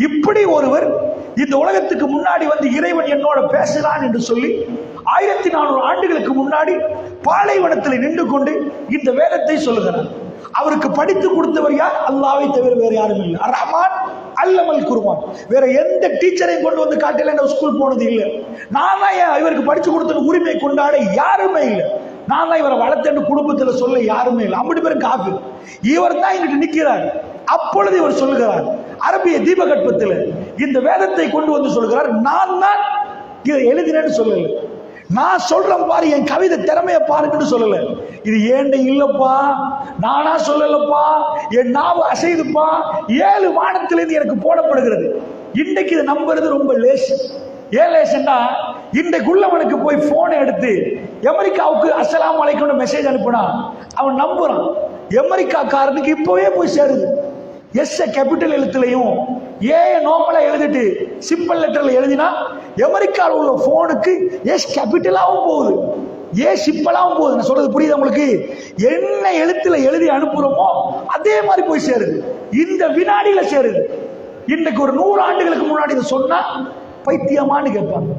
இப்படி ஒருவர் இந்த உலகத்துக்கு முன்னாடி வந்து இறைவன் என்னோட பேசுகிறான் என்று சொல்லி 1400 ஆண்டுகளுக்கு முன்னாடி பாலைவனத்தில் நின்று கொண்டு இந்த வேதத்தை சொல்லுகிறார். அவருக்கு படித்து கொடுத்தவர் யார்? அல்லாஹ்வை தவிர வேற யாரும் இல்லை. அர்-ரஹ்மான் அல்லமல் குர்ஆன். வேற எந்த டீச்சரையும் கொண்டு வந்து காட்டல, நான் ஸ்கூல் போனது இல்லை. நான் தான் இவருக்கு படிச்சு கொடுத்த உரிமை கொண்டாட யாருமே இல்லை. நான் தான் இவரை வளர்த்தேன்னு குடும்பத்துல சொல்ல யாருமே இல்லை. 50 பேரும் காஃபிர். இவர் தான் இங்கிட்டு நிற்கிறார். அப்பொழுது இவர் சொல்லுகிறார், அரபிய தீபகற்பத்தில் இந்த வேதத்தை கொண்டு வந்து சொல்லுகிறார், நான் தான் இதை எழுதினேன்னு சொல்லல, நான் சொல்றேன் பாரு, என் கவிதை திறமைய பாருங்கன்னு சொல்லல. இது ஏண்ட இல்லப்பா, நானா சொல்லலப்பா, என் நாவு அசைதுப்பா, 7 வானத்திலிருந்து எனக்கு போடப்படுகிறது. இன்றைக்கு இதை நம்புறது ரொம்ப லேசு. ஏன் லேசுன்னா, இன்றைக்குள்ளவனுக்கு போய் போனை எடுத்து அமெரிக்காவுக்கு அஸ்ஸலாமு அலைக்கும் மெசேஜ் அனுப்புனா அவன் நம்புறான். அமெரிக்காக்காரனுக்கு இப்பவே போய் சேருது. எஸ் கேபிட்டல் எழுத்துலையும் ஏ நார்மலா எழுதிட்டு சிம்பிள் லெட்டர்ல எழுதினா அமெரிக்காவில் உள்ள போனுக்கு எஸ் கேபிட்டலாவும் போகுது, ஏ சிம்பிளாவும் போகுது. நான் சொல்றது புரியுது உங்களுக்கு? என்ன எழுத்துல எழுதி அனுப்புறோமோ அதே மாதிரி போய் சேருது. இந்த வினாடியில சேருது. இன்னைக்கு ஒரு 100 ஆண்டுகளுக்கு முன்னாடி இதை சொன்னா பைத்தியமானு கேட்பாங்க,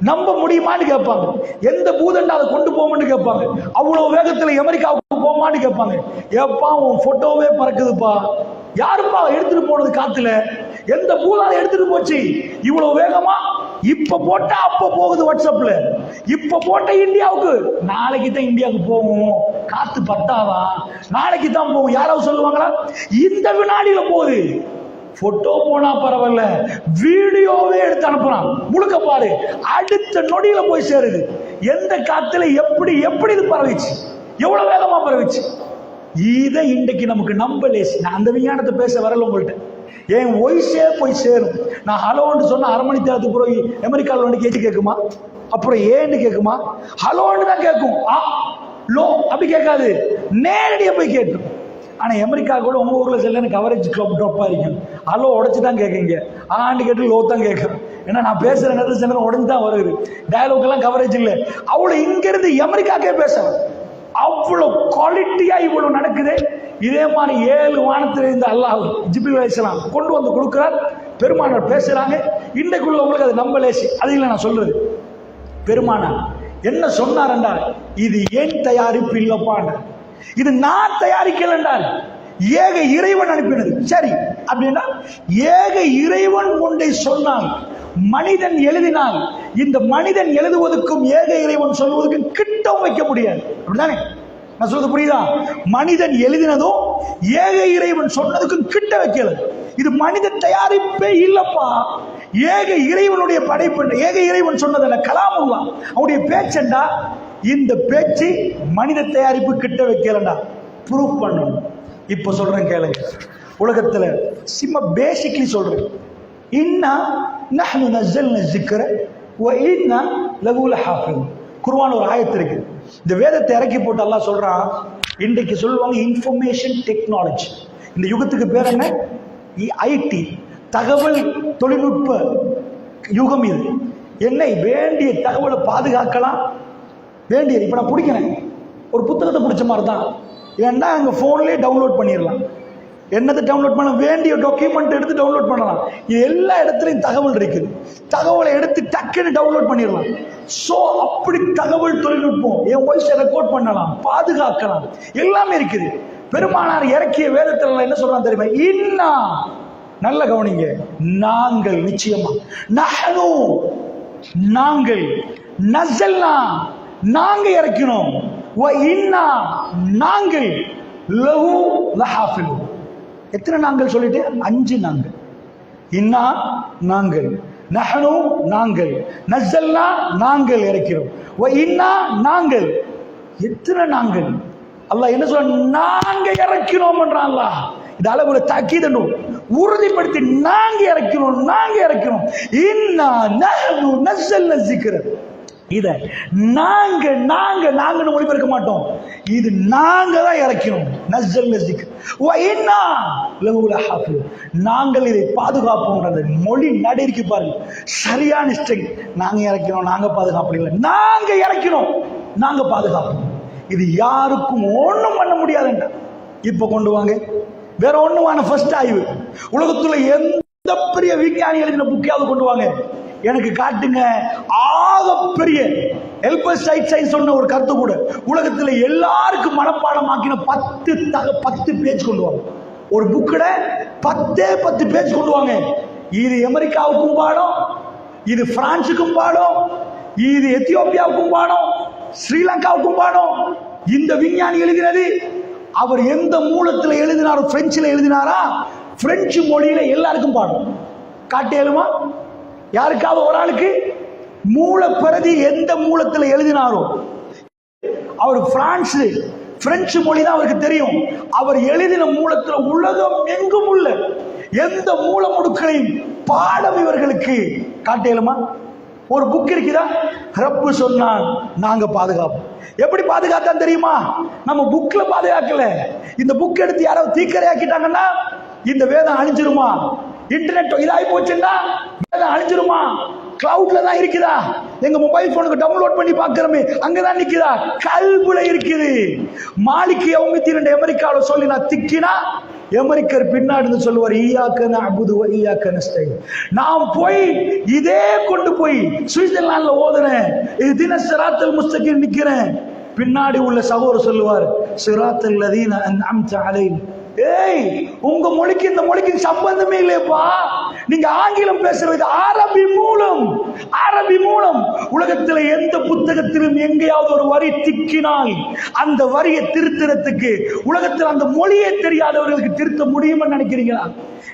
நம்ப முடியுமான்னு கேட்பாங்க, எந்த பூதண்டா அதை கொண்டு போமான்னு கேட்பாங்க, அவ்வளவு வேகத்துல அமெரிக்காவுக்கு போமான்னு கேட்பாங்க. ஏப்பா உன் போட்டோவே பறக்குதுப்பா, யாருப்பா எடுத்துட்டு போனது காத்துல, எந்த பூதம் எடுத்துட்டு போச்சு இவ்வளவு வேகமா? இப்ப போட்டா அப்ப போகுது வாட்ஸ்அப்ல, இப்ப போட்ட இந்தியாவுக்கு நாளைக்கு தான் இந்தியாவுக்கு போகும், காத்து பத்தாவா, நாளைக்கு தான் போகும். யாராவது சொல்லுவாங்களா? இந்த வினாடியில போகுது. போட்டோ போனா பரவாயில்ல, வீடியோவே எடுத்து அனுப்புறான், முழுக்க பாரு, அடுத்த நொடியில போய் சேருது. எந்த காத்துல எப்படி எப்படி இது பரவிச்சு, எவ்வளவு வேகமா பரவிச்சு. இதை இன்றைக்கு நமக்கு நம்பலேஸ். நான் அந்த விஞ்ஞானத்தை பேச வரல உங்கள்கிட்ட. என் வயசே போய் சேரும். நான் ஹலோன்னு சொன்ன 1/2 மணி நேரத்துக்கு பிறகு அமெரிக்காவில் வந்து கேட்டு கேட்குமா, அப்புறம் ஏன்னு கேட்குமா, ஹலோன்னு தான் கேட்கும், லோ அப்படி கேட்காது, நேரடியாக போய் கேட்கும். ஆனால் அமெரிக்கா கூட உங்கள் ஊரில் செல்ல கவரேஜ் ட்ராப்பாக இருக்கும், ஹலோ உடச்சி தான் கேட்குங்க, ஆண்டு கேட்டு லோ தான் கேட்கும். ஏன்னா நான் பேசுகிற நேரத்தில் சில உடஞ்சி தான் வருது, டயலாக்லாம் கவரேஜ் இல்லை. அவ்வளோ இங்கேருந்து அமெரிக்காக்கே பேசுவேன், அவ்வளோ குவாலிட்டியா இவ்வளவு நடக்குது. இதே மாதிரி 7 வானத்தில் இருந்து அல்லாஹ் ஜிப்ரீல் அலைஹிஸ்ஸலாம் கொண்டு வந்து கொடுக்கிறார். பெருமானார் பேசுறாங்க. இன்றைக்குள்ளவங்களுக்கு அது நம்பலேசி. அது இல்லை நான் சொல்றது. பெருமானார் என்ன சொன்னார் என்றால், இது ஏன் தயாரிப்பு இல்லப்பான், இது நான் தயாரிக்கல என்றால், ஏக இறைவன் அனுப்பினது. சரி அப்படின்னா ஏக இறைவன் ஒன்றை சொன்னால், மனிதன் எழுதினால், இந்த மனிதன் எழுதுவதற்கும் ஏக இறைவன் சொல்வதற்கும் கிட்டம் வைக்க முடியாது. அப்படிதானே? நான் சொல்றது புரியுதா? மனிதன் எழுதினதும் ஏக இறைவன் சொன்னதுக்கும் கிட்ட வைக்கல. இது மனித தயாரிப்பே இல்லப்பா, ஏக இறைவனுடைய படைப்பு. ஏக இறைவன் சொன்னதல்ல, கலாமுல்லா அவருடைய பேச்சண்டா. இந்த பேச்சு மனித தயாரிப்பு கிட்ட வைக்கலண்டா, ப்ரூஃப் பண்ணணும். இப்ப சொல்றேன் கேளுங்க. உலகத்துல சிம்ம பேசிக்லி சொல்றேன், இன்னா நஹ்னு நஸல்னா ஸிக்ர வ இன்னா லஹு லஹாஃபிஸ். குர்ஆன் ஒரு ஆயத்து இருக்கு. இந்த வேதத்தை இறக்கி போட்டு அல்லாஹ் சொல்றான், இன்றைக்கு சொல்லுவாங்க இன்ஃபர்மேஷன் டெக்னாலஜி. இந்த யுகத்துக்கு பேர் என்ன? ஐடி, தகவல் தொழில்நுட்ப யுகம். இது என்னை வேண்டிய தகவலை பாதுகாக்கலாம், வேண்டியது. இப்ப நான் பிடிக்கிறேன், ஒரு புத்தகத்தை பிடிச்ச மாதிரி தான், ஏன்னா அங்க போன்லயே டவுன்லோட் பண்ணிடலாம். என்னத்தை டவுன்லோட் பண்ண, வேண்டிய டாக்குமெண்ட் எடுத்து டவுன்லோட் பண்ணலாம். இது எல்லா இடத்துலையும் தகவல் இருக்குது. தகவலை எடுத்து டக்குன்னு டவுன்லோட் பண்ணிடலாம். சோ அப்படி தகவல் தொழில்நுட்பம், என் வாய்ஸை ரெக்கார்ட் பண்ணலாம், பாதுகாக்கலாம், எல்லாமே இருக்குது. பெருமானார் இறக்கிய வேதத்தில் என்ன சொல்றான் தெரியுமா? இன்னா, நல்ல கவனிங்க, நாங்கள், நிச்சயமா, நஹ்னு நாங்கள், நஸல்னா நாங்க இறக்கினோம், வ இன்னா நாங்கள், லஹு லஹாஃபிஸ். எத்தனை நாங்கள் சொல்லிட்டு? 5 நாங்கள். இன்னா நாங்கள், நஹ்னு நாங்கள், நஸல்னா நாங்கள் இறக்கிறோம், வ இன்னா நாங்கள். எத்தனை நாங்கள்? அல்லாஹ் என்ன சொல்ற? நாங்க இறக்கிறோம் என்றான் அல்லாஹ். இது அளவுல தாக்கீதணும், உறுதிப்படுத்தி நாங்க இறக்கிறோம், நாங்க இறக்கிறோம். இன்னா நஹ்னு நஸல்னா ஸிக்ர. இத நாங்க நாங்க நாங்கன்னு மொழிபெயர்க்க மாட்டோம், இது நாங்க தான் இறக்கிறோம். நஸல்னா ஸிக்ர வ இன்னா லஹு லஹாஃபிஸ். நாங்கள் இதை பாதுகாப்போம். அந்த மொழி நடிருக்கு பாருங்க, சரியான ஸ்ட்ரிங். நாங்க இறக்கிறோம், நாங்க பாதுகாப்பு இல்லை, நாங்க இறக்கிறோம், நாங்க பாதுகாப்போம். இது யாருக்கும் ஒண்ணும் பண்ண முடியாதுன்ற. இப்ப கொண்டு வாங்க, வேற ஒண்ணுமான ஃபர்ஸ்ட் ஆய்வு உலகத்துல எந்த இந்த பெரிய விஞ்ஞானி எழுதின புக்கையாவது கொண்டு வாங்க, எனக்கு காட்டுங்க. ஆகப்பெரிய எல்பசைட் சயின்ஸ் சொன்ன ஒரு கருத்து கூட, உலகத்தில் எல்லாருக்கும் மனப்பாடம் ஆக்கின 10 பேஜ் கொண்டு வாங்க. ஒரு புக்கில் 10 பேஜ் கொண்டு வாங்க. இது அமெரிக்காவுக்கும் பாடம், இது பிரான்சுக்கும் பாடம், இது எத்தியோப்பியாவுக்கும் பாடம், ஸ்ரீலங்காவுக்கும் பாடம். இந்த விஞ்ஞானி எழுதினது அவர் எந்த மூலத்தில் எழுதினாரோ, பிரெஞ்சில் எழுதினாரா, பிரெஞ்சு மொழியில எல்லாருக்கும் பாடம். காட்டேலுமா? யாருக்காவது ஒரு ஆளுக்கு மூல பிரதி எந்த மூலத்தில் எழுதினாரோ, அவர் பிரெஞ்சு மொழி தான் அவருக்கு தெரியும். அவர் எழுதின மூலத்தில் உலகம் எங்கும் உள்ள எந்த மூல முடுக்களையும் பாடம் இவர்களுக்கு காட்டேலுமா? ஒரு புக் இருக்குதா, ரப்பு சொன்னான் நாங்க பாதுகாப்போம். எப்படி பாதுகாத்தான் தெரியுமா? நம்ம புக்ல பாதுகாக்கல. இந்த புக் எடுத்து யாராவது தீக்கரையாக்கிட்டாங்கன்னா இந்த வேதம் அழிஞ்சிருமா? இன்டர்நெட் இதாகி போச்சுன்னா வேதம் அழிஞ்சிருமா? கிளவுட்ல தான் இருக்குதா? எங்க மொபைல் போனுக்கு டவுன்லோட் பண்ணி பார்க்கிறோமே அங்கதான் நிக்குதா? கல்புல இருக்குது. மாலிக் யௌமித்தீன் என்ற அமெரிக்காவில் சொல்லி நான் திக்கினா, அமெரிக்கர் பின்னாடி சொல்லுவார் ஈயாக்க நஅபுது வ ஈயாக்க நஸ்தஈன். நான் போய் இதே கொண்டு போய் சுவிட்சர்லாந்துல ஓதுனேன், இஹ்தின ஸிராத்தல் முஸ்தகீம் நிக்கிறேன். பின்னாடி உள்ள சகோதரர் சொல்லுவார் ஸிராத்தல் லதீன அன்அம்த அலைஹிம். ஏய், உங்க மொழிக்கு இந்த மொழிக்கு சம்பந்தமே இல்லையப்பா. நீங்க ஆங்கிலம் பேசுறது அரபி மூலம். அரபி மூலம் உலகத்தில் எந்த புத்தகத்திலும் எங்கேயாவது ஒரு வரி திக்கினால் அந்த வரியை திருத்தறதுக்கு உலகத்தில் அந்த மொழியே தெரியாதவர்களுக்கு திருத்த முடியும்னு நினைக்கிறீங்களா?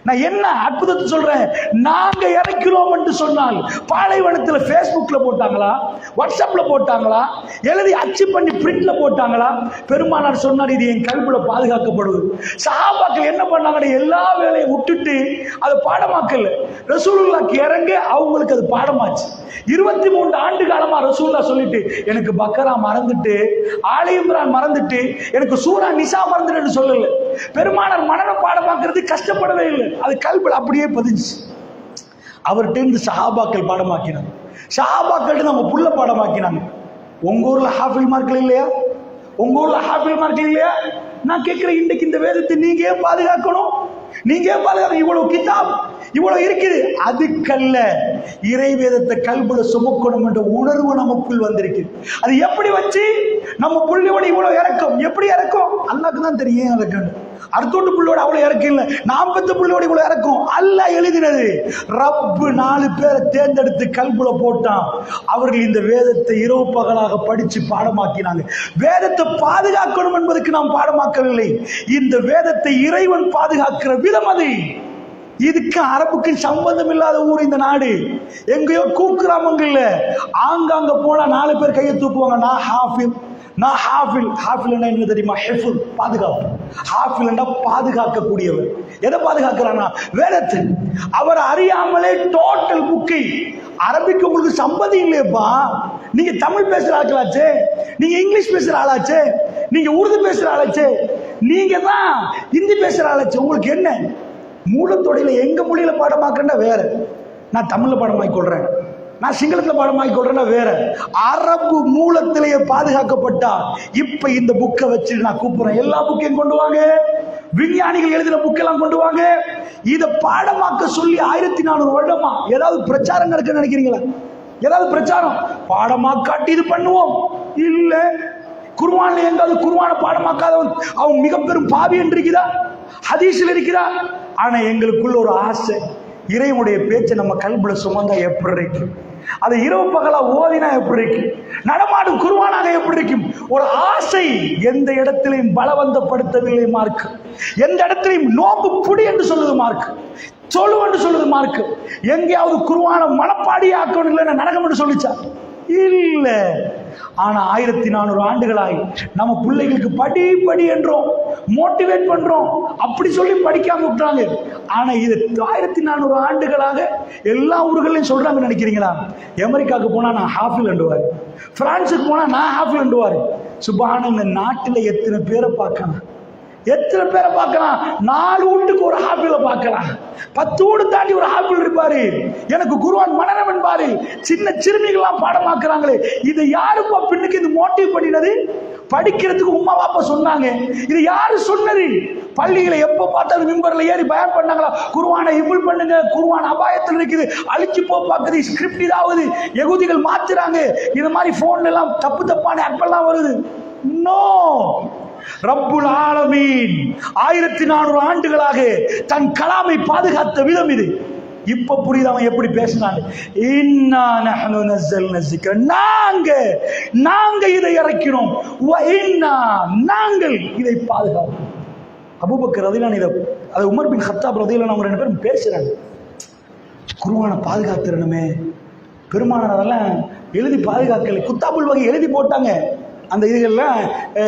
நான் என்ன அற்புதத்தை சொல்றேன். நாங்க இறக்கிறோம் என்று சொன்னால் பாலைவனத்தில் பேஸ்புக்ல போட்டாங்களா, வாட்ஸ்அப்ல போட்டாங்களா, எழுதி அச்சு பண்ணி பிரிண்ட்ல போட்டாங்களா? பெருமானார் சொன்னார் இது என் கல்வில பாதுகாக்கப்படுவது. சஹாபாக்கள் என்ன பண்ணாங்க? எல்லா வேலையும் விட்டுட்டு அது பாடமாக்கல. ரசூலுல்லாஹ்க்கு இறங்க அவங்களுக்கு அது பாடமாச்சு. 23 ஆண்டு காலமா ரசூலுல்லாஹ் சொல்லிட்டு எனக்கு பக்கரா மறந்துட்டு, ஆலி இம்ரான் மறந்துட்டு, எனக்கு சூரா நிசா மறந்துட்டு சொல்லல. பெருமானார் மனன பாடமாக்குறது கஷ்டப்படவே இல்லை. அது கல்வில அப்படியே பதிஞ்சு. அவர்கிட்ட இருந்து சஹாபாக்கள் பாடமாக்கினாங்க. சஹாபாக்கள் நம்ம புள்ள பாடமாக்கினாங்க. உங்க ஊர்ல ஹாஃபில் மார்க்கள் இல்லையா? உங்க ஊர்ல ஹாஃபில் மார்க்கள் இல்லையா? நான் கேட்கிறேன், இன்றைக்கு இந்த வேதத்தை நீங்க ஏன் பாதுகாக்கணும்? நீங்க ஏன் பாதுகாக்கணும்? இவ்வளவு கிதாப் இவ்வளவு இருக்குது. அதுக்கல்ல, இறை வேதத்தை கல்புல சுமக்கணும் என்ற உணர்வு நமக்குள் வந்திருக்கு. அது எப்படி வச்சு நம்ம புள்ளியோட இவ்வளவு இறக்கம்? எப்படி இறக்கம்? அல்லாஹ்க்கு தான் தெரியும் இறக்கம். அடுத்தோட்டு புள்ளியோட அவ்வளவு இறக்கம் இல்லை. 40 புள்ளியோட இவ்வளவு இறக்கம். அல்லாஹ் எழுதினது. ரப்பு 4 பேரை தேர்ந்தெடுத்து கல்புல போட்டான். அவர்கள் இந்த வேதத்தை இரவு பகலாக படிச்சு பாடமாக்கினாங்க. வேதத்தை பாதுகாக்கணும் என்பதற்கு நாம் பாடமாக்கவில்லை. இந்த வேதத்தை இறைவன் பாதுகாக்கிற விதம் அது. இதுக்கு அரபுக்கு சம்பந்தம் இல்லாத ஊர் இந்த நாடு. எங்கேயோ கூக்குறாமங்கல்ல, ஆங்காங்க போனா 4 பேர் கையை தூக்குவாங்க. நான் ஹாஃபில், நான் ஹாஃபில். ஹாஃபில் என்ன தெரியுமா? ஹிஃபுல், பாதுகாப்பு. ஹாஃபில் பாதுகாக்கக்கூடியவர். எதை பாதுகாக்கிறானா? வேதத்தை. அவர் அறியாமலே டோட்டல் புக்கை. அரபிக்கு உங்களுக்கு சம்பந்தம் இல்லையப்பா. நீங்க தமிழ் பேசுற ஆளாச்சே, நீங்க இங்கிலீஷ் பேசுற ஆளாச்சே, நீங்க உருது பேசுற ஆளாச்சே, நீங்க தான் ஹிந்தி பேசுற ஆளாச்சே. உங்களுக்கு என்ன மூலத்தொடையில எங்க மொழியில பாடமாக்குறேன்னா வேற, நான் தமிழ்ல பாடமாக்கி கொள்றேன், நான் சிங்களத்துல பாடமாக்கி கொள்றேன்னா வேற. அரபு மூலத்திலேயே பாதுகாக்கப்பட்டா இப்ப இந்த புக்கை வச்சு நான் கூப்பிடுறேன், எல்லா புக்கையும் கொண்டு வாங்க, விஞ்ஞானிகள் எழுதின புக்கெல்லாம் கொண்டு வாங்க. இதை பாடமாக்க சொல்லி 1400 வருடமா ஏதாவது பிரச்சாரம் நடக்குன்னு நினைக்கிறீங்களா? ஏதாவது பிரச்சாரம் பாடமாக்காட்டி இது பண்ணுவோம் இல்ல. குர்ஆன்ல எங்காவது குர்ஆனை பாடமாக்காதவன் அவன் மிக பெரும் பாவி என்று இருக்குதா? ஹதீஸ்ல இருக்கிறா? ஆனா எங்களுக்குள்ள ஒரு ஆசை, இறைவனுடைய பேச்சை நம்ம கல்புல சுமந்தா எப்படி இருக்கும்? அதை இரவு பகலா ஓதினா எப்படி இருக்கும்? நடமாடும் குர்ஆனாக எப்படி இருக்கும்? ஒரு ஆசை. எந்த இடத்திலையும் பலவந்தப்படுத்தவில்லை மார்க். எந்த இடத்திலையும் நோம்பு புடி என்று சொல்லுது மார்க், சொல்லு என்று சொல்லுது மார்க். எங்கேயாவது குர்ஆனை மனப்பாடி ஆக்கணும் இல்லைன்னா நரகம் என்று சொல்லிச்சா? இல்ல. ஆனா 1400 ஆண்டுகளாகி நம்ம பிள்ளைகளுக்கு படி படி என்றோம், மோட்டிவேட் பண்றோம், அப்படி சொல்லி படிக்காம விட்டுறாங்க. ஆனா இது 1400 ஆண்டுகளாக எல்லா ஊர்களையும் சொல்றாங்க. நினைக்கிறீங்களா? அமெரிக்காவுக்கு போனா நான் ஹாஃபில் என்றுவாரு, பிரான்ஸுக்கு போனா நான் ஹாஃபில் என்றுவாரு. சுபஹானல்லாஹ், இந்த நாட்டில் எத்தனை பேரை பார்க்கலாம், எத்தனை பேரை பார்க்கலாம். 4 வீட்டுக்கு ஒரு ஹாஃபில பார்க்கலாம், 10 வீடு தாண்டி ஒரு ஹாஃபில் இருப்பாரு. எனக்கு குர்ஆன் மனனம் என்பாரு. சின்ன சிறுமிகள்லாம் பாடமாக்குறாங்களே, இது யாருப்பா பின்னுக்கு இது மோட்டிவ் பண்ணினது? படிக்கிறதுக்கு உமா பாப்பா சொன்னாங்க. இது யாரு சொன்னது? பள்ளிகளை எப்ப பார்த்தாலும் மிம்பர்ல ஏறி பயன் பண்ணாங்களா, குர்ஆனை ஹிஃப்ல் பண்ணுங்க, குர்ஆன் அபாயத்தில் இருக்குது, அழிச்சு போ பார்க்குது, ஸ்கிரிப்ட் இதாவது யகூதிகள் மாத்துறாங்க, இது மாதிரி போன்ல எல்லாம் தப்பு தப்பான ஆப்பெல்லாம் வருது. நோ, ரப்புல் ஆலமீன் 1400 ஆண்டுகளாக தன் கலாமை பாதுகாத்த விதம் இது. இப்ப புரியுது அவன் எப்படி பேசினான். இன்னா நஹ்னு நஸல்னா ஸிக்ர, நாங்க இதை இறக்கினோம், வ இன்னா நாங்கள் இதை பாதுகாப்போம். அபூபக்கர் ரலியல்லாஹு அன்ஹு அது உமர் பின் கத்தாப் ரலியல்லாஹு அன்ஹு ரெண்டு பேரும் பேசுறாங்க. குர்ஆனை பாதுகாத்துறணுமே, பெருமானார் அதெல்லாம் எழுதி பாதுகாக்கல, குத்தாபுல் வகை எழுதி போட்டாங்க, அந்த இதுகள்லாம்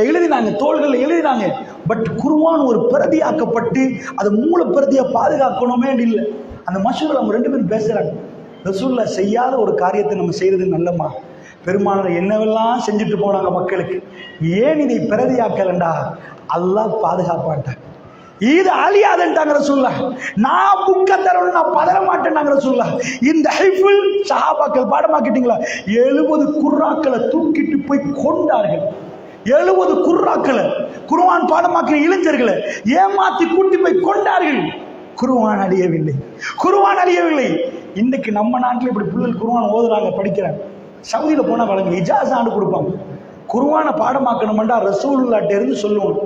எழுதினாங்க, தோள்கள் எழுதினாங்க. பட் குர்ஆன் ஒரு பிரதியாக்கப்பட்டு அது மூல பிரதியை பாதுகாக்கணுமே இல்லை. அந்த மஷூர் அவங்க ரெண்டு பேரும் பேசுறாங்க. ரசூலுல்லாஹ் செய்யாத ஒரு காரியத்தை நம்ம செய்யறது நல்லமா? பெருமானார் என்னவெல்லாம் செஞ்சுட்டு போனாங்க மக்களுக்கு, ஏன் இதை பிரதியாக்கலண்டா? அல்லாஹ் பாதுகாப்பான்ட்டாங்க, இது அழியாதுன்ட்டாங்க ரசூலுல்லாஹ். நான் புக்க தரணும், நான் பதற மாட்டேன்னாங்க ரசூலுல்லாஹ். இந்த ஹிஃப்ல் சஹாபாக்கள் பாடமாக்கிட்டீங்களா, 70 குர்ஆக்களை தூக்கிட்டு போய் கொண்டார்கள். 70 குர்ஆக்களை, குர்ஆன் பாடமாக்கிற இளைஞர்களை ஏமாத்தி கூட்டி போய் கொண்டார்கள். குர்ஆன் அழியவில்லை, குர்ஆன் அழியவில்லை. இன்னைக்கு நம்ம நாட்டில் இப்படி பிள்ளைகள் குர்ஆன் ஓதுறாங்க, படிக்கிறாங்க. சவுதியில போனா வழங்க இஜாஸ் ஆண்டு கொடுப்பாங்க. குர்ஆனை பாடமாக்கணும்டா ரசூலுல்லாஹ்ட்ட இருந்து சொல்லுவோம்.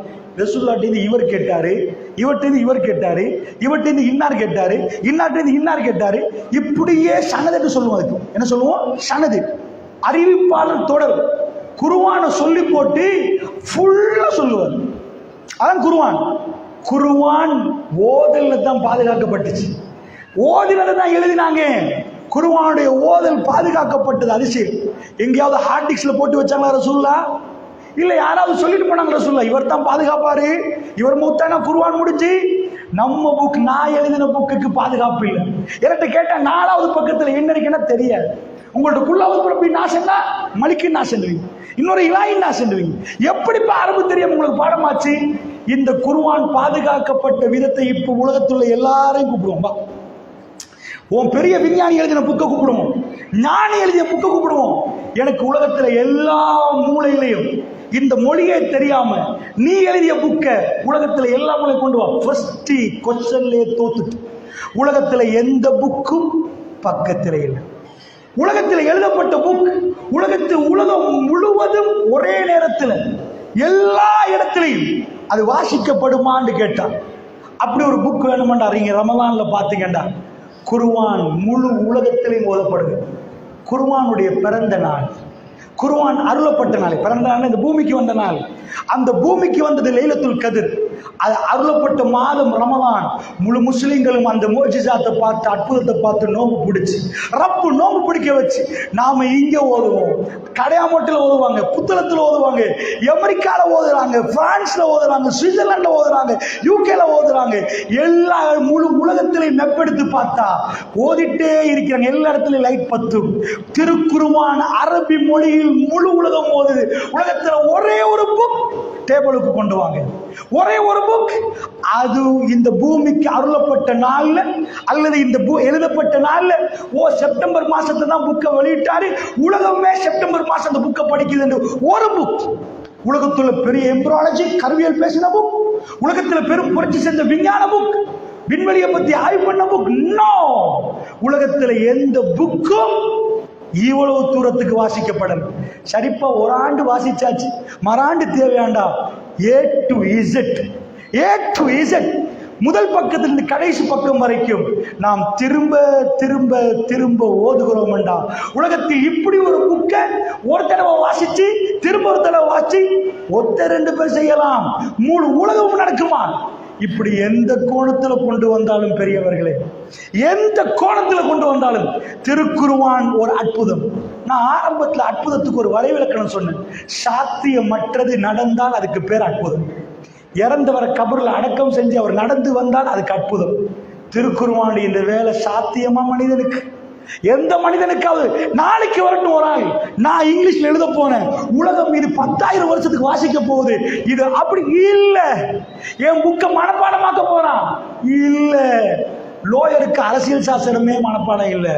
ரசூலுல்லாஹ்ட்ட இருந்து இவர் கேட்டாரு, இவர்கிட்ட இருந்து இவர் கேட்டாரு, இவர்கிட்ட இருந்து இன்னார் கேட்டாரு, இன்னார்ட்ட இருந்து இன்னார் கேட்டாரு, இப்படியே சனதுன்னு சொல்லுவோம். அதுக்கு என்ன சொல்லுவோம்? சனது, அறிவிப்பாளர் தொடர். குர்ஆனை சொல்லி போட்டு ஃபுல்லா சொல்லுவார். அதான் குர்ஆன். குர்ஆன் ஓதல்ல தான் பாதுகாக்கப்பட்டுச்சு, ஓதினதை தான் எழுதினாங்க. குர்ஆனுடைய ஓதல் பாதுகாக்கப்பட்டது, அதிசயம். எங்கேயாவது ஹார்ட் டிஸ்க்ல போட்டு வச்சாங்களா ரசூலுல்லாஹ்? இல்ல, யாராவது சொல்லிட்டு போனாங்க ரசூலுல்லாஹ் இவர் தான் பாதுகாப்பாரு, இவர் மூத்தானா குர்ஆன் முடிஞ்சு. நம்ம புக், நான் எழுதின புக்குக்கு பாதுகாப்பு இல்லை. என்கிட்ட கேட்டா 4வது பக்கத்துல என்ன இருக்குன்னா தெரியாது. உங்கள்ட்ட குல்லாவது பிறப்பி நாசன்னா மலிக்கு நாசண்டுவீங்க, இன்னொரு இலாயின் நாசண்டுவீங்க. எப்படி அரபு தெரியும் உங்களுக்கு பாடமாச்சு? இந்த குர்ஆன் பாதுகாக்கப்பட்ட விதத்தை இப்ப உலகத்துல எல்லாரையும் கூப்பிடுவோம். உன் பெரிய விஞ்ஞானி எழுதின புக்கை கூப்பிடுவோம், ஞானி எழுதிய புக்கை கூப்பிடுவோம். எனக்கு உலகத்துல எல்லா மூலையிலையும் இந்த மொழியே தெரியாம நீ எழுதிய புக்க உலகத்துல எல்லா மூலையும் கொண்டு வா. ஃபர்ஸ்ட் கொஸ்டின்லயே தோத்துட்டு. உலகத்துல எந்த புக்கும் பக்கத்துல இல்லை. உலகத்தில் எழுதப்பட்ட புக் உலகம் முழுவதும் ஒரே நேரத்தில் எல்லா இடத்திலையும் அது வாசிக்கப்படுமான்னு கேட்டான். அப்படி ஒரு புக் வேணுமெண்டா அறிஞர் ரமலான்ல பாத்தீங்கன்னா குர்ஆன் முழு உலகத்திலையும் ஓதப்படுது. குர்ஆனுடைய பிறந்த நாள், குர்ஆன் அருளப்பட்ட நாள், பிறந்த நாள் இந்த பூமிக்கு வந்த நாள். அந்த பூமிக்கு வந்தது லைலத்துல் கத்ர். அது அருளப்பட்ட மாதம் ரமலான். முழு முஸ்லிம்களும் அந்த மோஜிசாத்தை பார்த்து, அற்புதத்தை பார்த்து நோம்பு பிடிச்சு, ரப்பு நோம்பு பிடிக்க வச்சு, நாம இங்க ஓதுவோம், கடையாமட்டில் ஓதுவாங்க, புத்தளத்தில் ஓதுவாங்க, அமெரிக்கால ஓதுறாங்க, பிரான்ஸ்ல ஓதுறாங்க, சுவிட்சர்லாந்துல ஓதுறாங்க, யூகேல ஓதுறாங்க. எல்லா முழு உலகத்திலையும் மெப்பெடுத்து பார்த்தா ஓதிட்டே இருக்கிறாங்க. எல்லா இடத்துலையும் லைட் பத்தும். திருக்குர்ஆன் அரபி மொழியில் முழு உலகம் ஓதுது. உலகத்துல ஒரே ஒரு புக் டேபிளுக்கு கொண்டு வாங்க, ஒரே ஒரு புக். அது இந்த பூமிக்கு அருளப்பட்ட நாள்ல அல்லது இந்த எழுதப்பட்ட நாள்ல, செப்டம்பர் மாசத்துல தான் புக்கை வெளியிட்டாரு, உலகமே செப்டம்பர் மாசம் அந்த புக்கை படிக்குது என்று ஒரு புக். உலகத்துல பெரிய எம்ப்ராலஜி கருவியல் பேசின புக், உலகத்துல பெரும் புரட்சி செஞ்ச விஞ்ஞான புக், விண்வெளியை பத்தி ஆய்வு பண்ண புக். நோ, உலகத்துல எந்த புக்கும் இவ்வளவு தூரத்துக்கு வாசிக்கப்படல. சரிப்பா, ஒரு ஆண்டு வாசிச்சாச்சு, மறாண்டு தேவையாண்டா. A to Z முதல் பக்கத்திலிருந்து கடைசி பக்கம் வரைக்கும் நாம் திரும்ப திரும்ப திரும்ப ஓதுகிறோம். உலகத்தில் இப்படி ஒரு புக்கை ஒரு தடவை வாசிச்சு திரும்ப ஒரு தடவை வாசி ஒருத்தர் 2 பேர் செய்யலாம், முழு உலகமும் நடக்குமா? இப்படி எந்த கோணத்துல கொண்டு வந்தாலும் பெரியவர்களே, எந்த கோணத்துல கொண்டு வந்தாலும் திருக்குர்ஆன் ஒரு அற்புதம். நான் ஆரம்பத்தில் அற்புதத்துக்கு ஒரு வரைவிலக்கணம் சொன்னேன். சாத்தியமற்றது நடந்தால் அதுக்கு பேர் அற்புதம். இறந்தவரை கபர்ல அடக்கம் செஞ்சு அவர் நடந்து வந்தால் அதுக்கு அற்புதம். திருக்குர்ஆன் இந்த வேலை சாத்தியமா மனிதனுக்கு? எந்த மனிதனுக்காவது நாளைக்கு வரட்டும் ஒரு ஆள், நான் இங்கிலீஷ்ல எழுத போனேன், உலகம் இது 10,000 வருஷத்துக்கு வாசிக்க போகுது, இது அப்படி இல்ல, என் புக்க மனப்பாடமாக்க போறான் இல்ல. லோயருக்கு அரசியல் சாசனமே மனப்பாடம் இல்ல.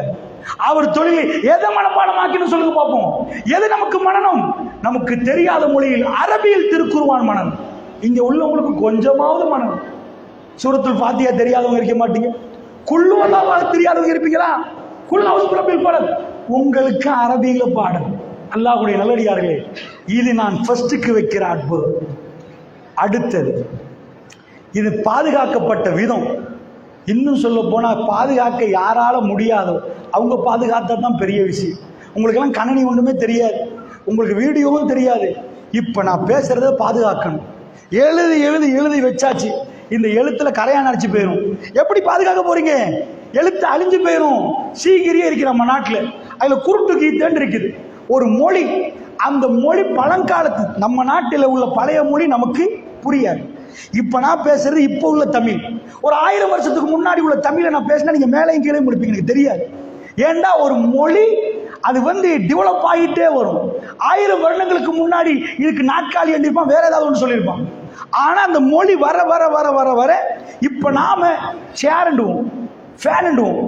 அவர் தொழிலை எதை மனப்பாடமாக்கின்னு சொல்லுங்க பார்ப்போம். எது நமக்கு மனனம்? நமக்கு தெரியாத மொழியில் அரபியில் திருக்குர்ஆன் மனனம். இங்க உள்ளவங்களுக்கு கொஞ்சமாவது மனனம். சூரத்துல் ஃபாத்திஹா தெரியாதவங்க இருக்க மாட்டீங்க, குல்லு அல்லாஹ் தெரியாதவங்க இருப்பீங்களா? குல் அவுது பிரபில் பலக் உங்களுக்கு அரபியில பாடம். அல்லாஹ்வுடைய நல்லடியார்களே, இது நான் ஃபர்ஸ்டுக்கு வைக்கிற அற்புதம். அடுத்தது இது பாதுகாக்கப்பட்ட விதம். இன்னும் சொல்ல போனால் பாதுகாக்க யாரால முடியாதோ அவங்க பாதுகாத்தா தான் பெரிய விஷயம். உங்களுக்கெல்லாம் கணினி ஒன்றுமே தெரியாது, உங்களுக்கு வீடியோவும் தெரியாது. இப்போ நான் பேசுறத பாதுகாக்கணும். எழுதி எழுதி எழுதி வச்சாச்சு, இந்த எழுத்துல கரையான் அடிச்சு போயிடும். எப்படி பாதுகாக்க போறீங்க? எழுத்து அழிஞ்சு போயிடும். சீக்கிரியே இருக்கு நம்ம நாட்டில், அதுல குருட்டு கீத்தேன்னு இருக்குது ஒரு மொழி. அந்த மொழி பழங்காலத்து நம்ம நாட்டில் உள்ள பழைய மொழி நமக்கு புரியாது. இப்ப நான் பேசுறது இப்ப உள்ள தமிழ். ஒரு 1000 வருஷத்துக்கு முன்னாடி உள்ள தமிழை நான் பேசினா நீங்க மேலையும் கீழே முடிப்பீங்க, எனக்கு தெரியாது. ஏண்டா ஒரு மொழி அது டெவலப் ஆகிட்டே வரும். 1000 வருடங்களுக்கு முன்னாடி இதுக்கு நாட்காலி எழுதியிருப்பான், வேற ஏதாவது ஒன்று சொல்லியிருப்பான். ஆனா அந்த மொழி வர வர வர வர வர இப்ப நாம சேரண்டுவோம், ஃபேனுண்டுவோம்,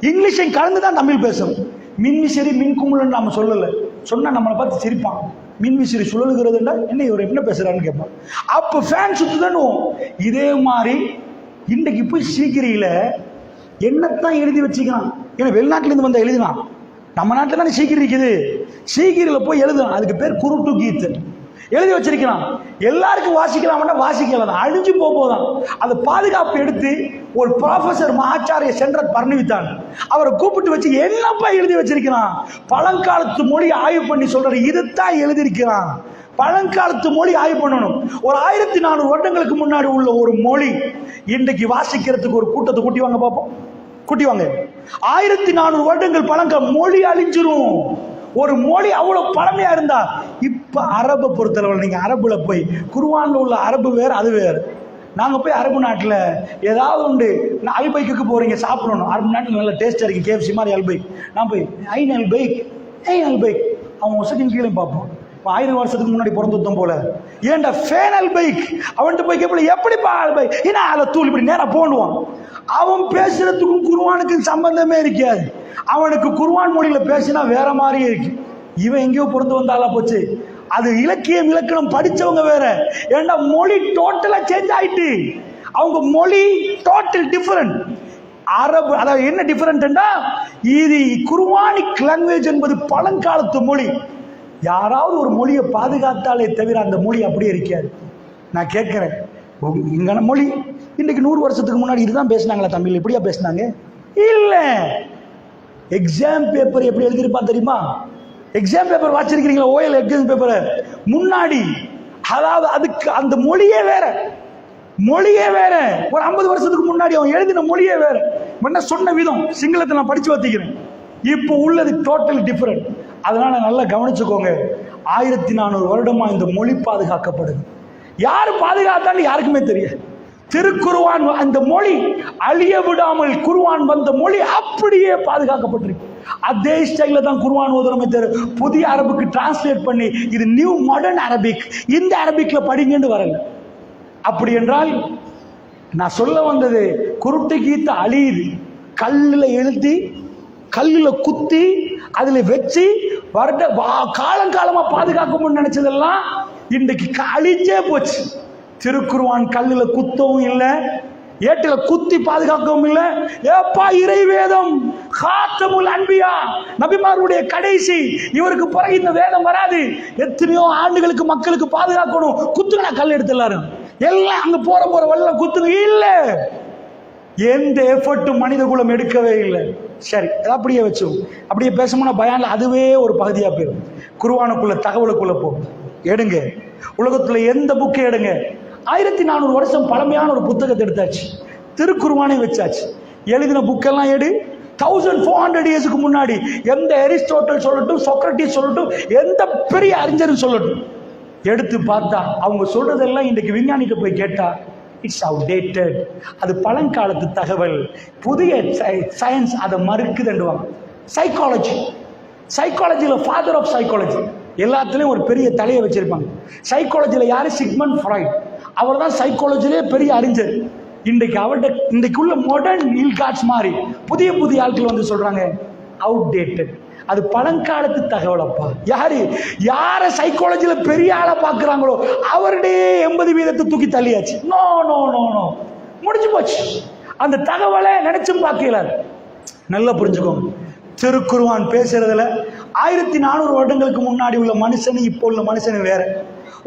இங்கிலீஷை கலந்துதான் தமிழ் பேசணும். மின்விசிறி மின்குமுலன்னு நாம சொல்லல, சொன்னா நம்மளை பார்த்து சிரிப்பான். மின்விசிறி சுழலுகிறதுன்னா என்ன இவர் என்ன பேசுறாருன்னு கேட்பான். அப்ப ஃபேன் சுத்துதானோ. இதே மாதிரி இன்றைக்கு போய் சீக்கிரியில என்னத்தான் எழுதி வச்சுக்கலாம். ஏன்னா வெளிநாட்டுல இருந்து வந்த எழுதினான், நம்ம நாட்டில் தானே சீக்கிரம் இருக்குது. சீக்கிரியில் போய் எழுதணும், அதுக்கு பேர் குருட்டு கீத்து எழுதி வச்சிருக்கிறான். எல்லாருக்கும் வாசிக்கலாம்னா வாசிக்கலாம், அழிஞ்சு போதான். அதை பாதுகாப்பு எடுத்து ஒரு ப்ரொஃபசர் மகாச்சாரிய சென்ட்ரத் பர்ணிவித்தான் அவரை கூப்பிட்டு வச்சு என்னப்பா எழுதி வச்சிருக்கிறான், பழங்காலத்து மொழி ஆய்வு பண்ணி சொல்ற இதுதான் எழுதியிருக்கிறான். பழங்காலத்து மொழி ஆய்வு பண்ணணும். ஒரு 1400 வருடங்களுக்கு முன்னாடி உள்ள ஒரு மொழி இன்றைக்கு வாசிக்கிறதுக்கு ஒரு கூட்டத்தை கூட்டி வாங்க பார்ப்போம், கூட்டி வாங்க. 1400 வருடங்கள் பழங்கால மொழி அழிஞ்சிரும். ஒரு மொழி அவ்வளவு பழமையா இருந்தா. இப்ப அரபை பொறுத்தளவு நீங்க அரபுல போய் குர்ஆன்ல உள்ள அரபு வேற அது வேற. நாங்க போய் அரபு நாட்டில் ஏதாவது உண்டு, அல்பைக்கு போறீங்க சாப்பிடணும், அரபு நாட்டில் நல்ல டேஸ்டா இருக்கு, கேஎஃப்சி மாதிரி அல்பைக். நான் போய் ஐன் அல்பைக் ஐன் அல்பைக் அவன் வசதியும் கீழே பார்ப்போம். 1000 வருஷத்துக்கு முன்னாடி பிறந்துட்டோம் போல. ஏன்டா ஃபேன் அல்பைக் அவன்கிட்ட போய் கேட்பல எப்படிப்பா அல்பைக் என்ன அதில் தூள் இப்படி நேரா போடுவான். அவன் பேசுறதுக்கும் குர்ஆனுக்கும் சம்பந்தமே இருக்காது. அவனுக்கு குர்ஆன் மொழியில பேசினா வேற மாதிரியே இருக்கு. இவன் எங்கேயோ பிறந்து வந்தாலா போச்சு. அது இலக்கியம் இலக்கணம் படிச்சவங்க வேற. ஏன்னா மொழி டோட்டலா சேஞ்ச் ஆயிட்டு, அவங்க மொழி டோட்டல் டிஃபரண்ட். அரபு அதாவது என்ன டிஃபரண்ட்னா, இது குர்ஆனிக் லாங்குவேஜ் என்பது பழங்காலத்து மொழி. யாராவது ஒரு மொழியை பாதுகாத்தாலே தவிர அந்த மொழி அப்படியே இருக்காது. நான் கேட்கிறேன், இங்கான மொழி இன்னைக்கு 100 வருஷத்துக்கு முன்னாடி இதுதான் பேசினாங்களா தமிழ்? இப்படியா பேசினாங்க? இல்ல. எக்ஸாம் பேப்பர் எப்படி எழுதியிருப்பான் தெரியுமா? எக்ஸாம் பேப்பர் வாசிச்சிருக்கீங்களா? ஓஎல் எக்ஸாம் பேப்பர் முன்னாடி, அதாவது அதுக்கு அந்த மொழியே வேற, மொழியே வேற. ஒரு 50 வருஷத்துக்கு முன்னாடி அவன் எழுதின மொழியே வேற. என்ன சொன்ன விதம் சிங்களத்தை நான் படிச்சு வச்சுக்கிறேன். இப்போ உள்ளது டோட்டல் டிஃபரெண்ட். அதனால நல்லா கவனிச்சுக்கோங்க. 1400 வருடமா இந்த மொழி பாதுகாக்கப்படுது. யாரு பாதுகாத்தான்னு யாருக்குமே தெரியாது. திருக்குர்ஆன் அந்த மொழி அழிய விடாமல் குர்ஆன் வந்த மொழி அப்படியே பாதுகாக்கப்பட்டிருக்கு. அதே ஸ்டைல தான் குர்ஆன் ஓதுறமே தவிர புதிய அரபுக்கு டிரான்ஸ்லேட் பண்ணி இது நியூ மாடர்ன் அரபிக் இந்த அரபிக்ல படிங்கன்னு வரல. அப்படி என்றால் நான் சொல்ல வந்தது, குருட்டு கீத்த அழியுது. கல்லுல எழுதி கல்லுல குத்தி அதுல வச்சு வருட காலங்காலமா பாதுகாக்கணும்னு நினைச்சதெல்லாம் இன்றைக்கு அழிஞ்சே போச்சு. திருக்குர்ஆன் கல்லுல குத்தவும் இல்லை, ஏட்டில குத்தி பாதுகாக்கவும் இல்லை. ஏப்பா இறைவேதம் காத்தமுல் அன்பியா, நபிமாருடைய கடைசி, இவருக்கு பிறகு இந்த வேதம் வராது. எத்தனையோ ஆண்டுகளுக்கு மக்களுக்கு பாதுகாக்கணும். குத்துங்க கல் எடுத்து எல்லாரும் எல்லாம் அங்க போற வல்ல குத்துங்க. இல்ல, எந்த எஃபர்ட்டும் மனித குலம் எடுக்கவே இல்லை. சரி, அப்படியே வச்சோம். அப்படியே பேசணும்னா பயான்ல அதுவே ஒரு பகுதியா போயிடும். குர்ஆனுக்குள்ள தகவலுக்குள்ள போகும். எடுங்க, உலகத்துல எந்த புக்கை எடுங்க. 1400 வருஷம் பழமையான ஒரு புத்தகத்தை எடுத்தாச்சு, திருக்குர்ஆனை வச்சாச்சு. எழுதின புக்கெல்லாம் எடு. 1400 இயர்ஸுக்கு முன்னாடி எந்த அரிஸ்டாட்டில் சொல்லட்டும், சொக்ரட்டிஸ் சொல்லட்டும், எந்த பெரிய அறிஞரும் சொல்லட்டும், எடுத்து பார்த்தா அவங்க சொல்றதெல்லாம் இன்றைக்கு விஞ்ஞானிகிட்ட போய் கேட்டா இட்ஸ் அவுடேட்டட். அது பழங்காலத்து தகவல். புதிய சயின்ஸ் அதை மறுக்குதுண்டுவாங்க. சைக்காலஜி, சைக்காலஜியில் ஃபாதர் ஆஃப் சைக்காலஜி, எல்லாத்துலேயும் ஒரு பெரிய தலையை வச்சிருப்பாங்க. சைக்காலஜியில் யாரு? Sigmund Freud. அவர் தான் சைக்காலஜிலே பெரிய அறிஞர். இன்றைக்கு அவர்கிட்ட இன்றைக்குள்ள மாடர்ன் இல்காட்ஸ் மாதிரி புதிய புதிய ஆட்கள் வந்து சொல்றாங்க அவுடேட்டட். அது பழங்காலத்து தகவலப்பா. யார சைக்காலஜில பெரிய ஆளை பார்க்கிறாங்களோ அவருடைய 80% தூக்கி தள்ளியாச்சு. நோ நோ நோ நோ, முடிஞ்சு போச்சு. அந்த தகவலை நினைச்சும் பார்க்கல. நல்லா புரிஞ்சுக்கோங்க, திருக்குர்ஆன் பேசுறதுல 1400 வருடங்களுக்கு முன்னாடி உள்ள மனுஷன் இப்போ உள்ள மனுஷன் வேற.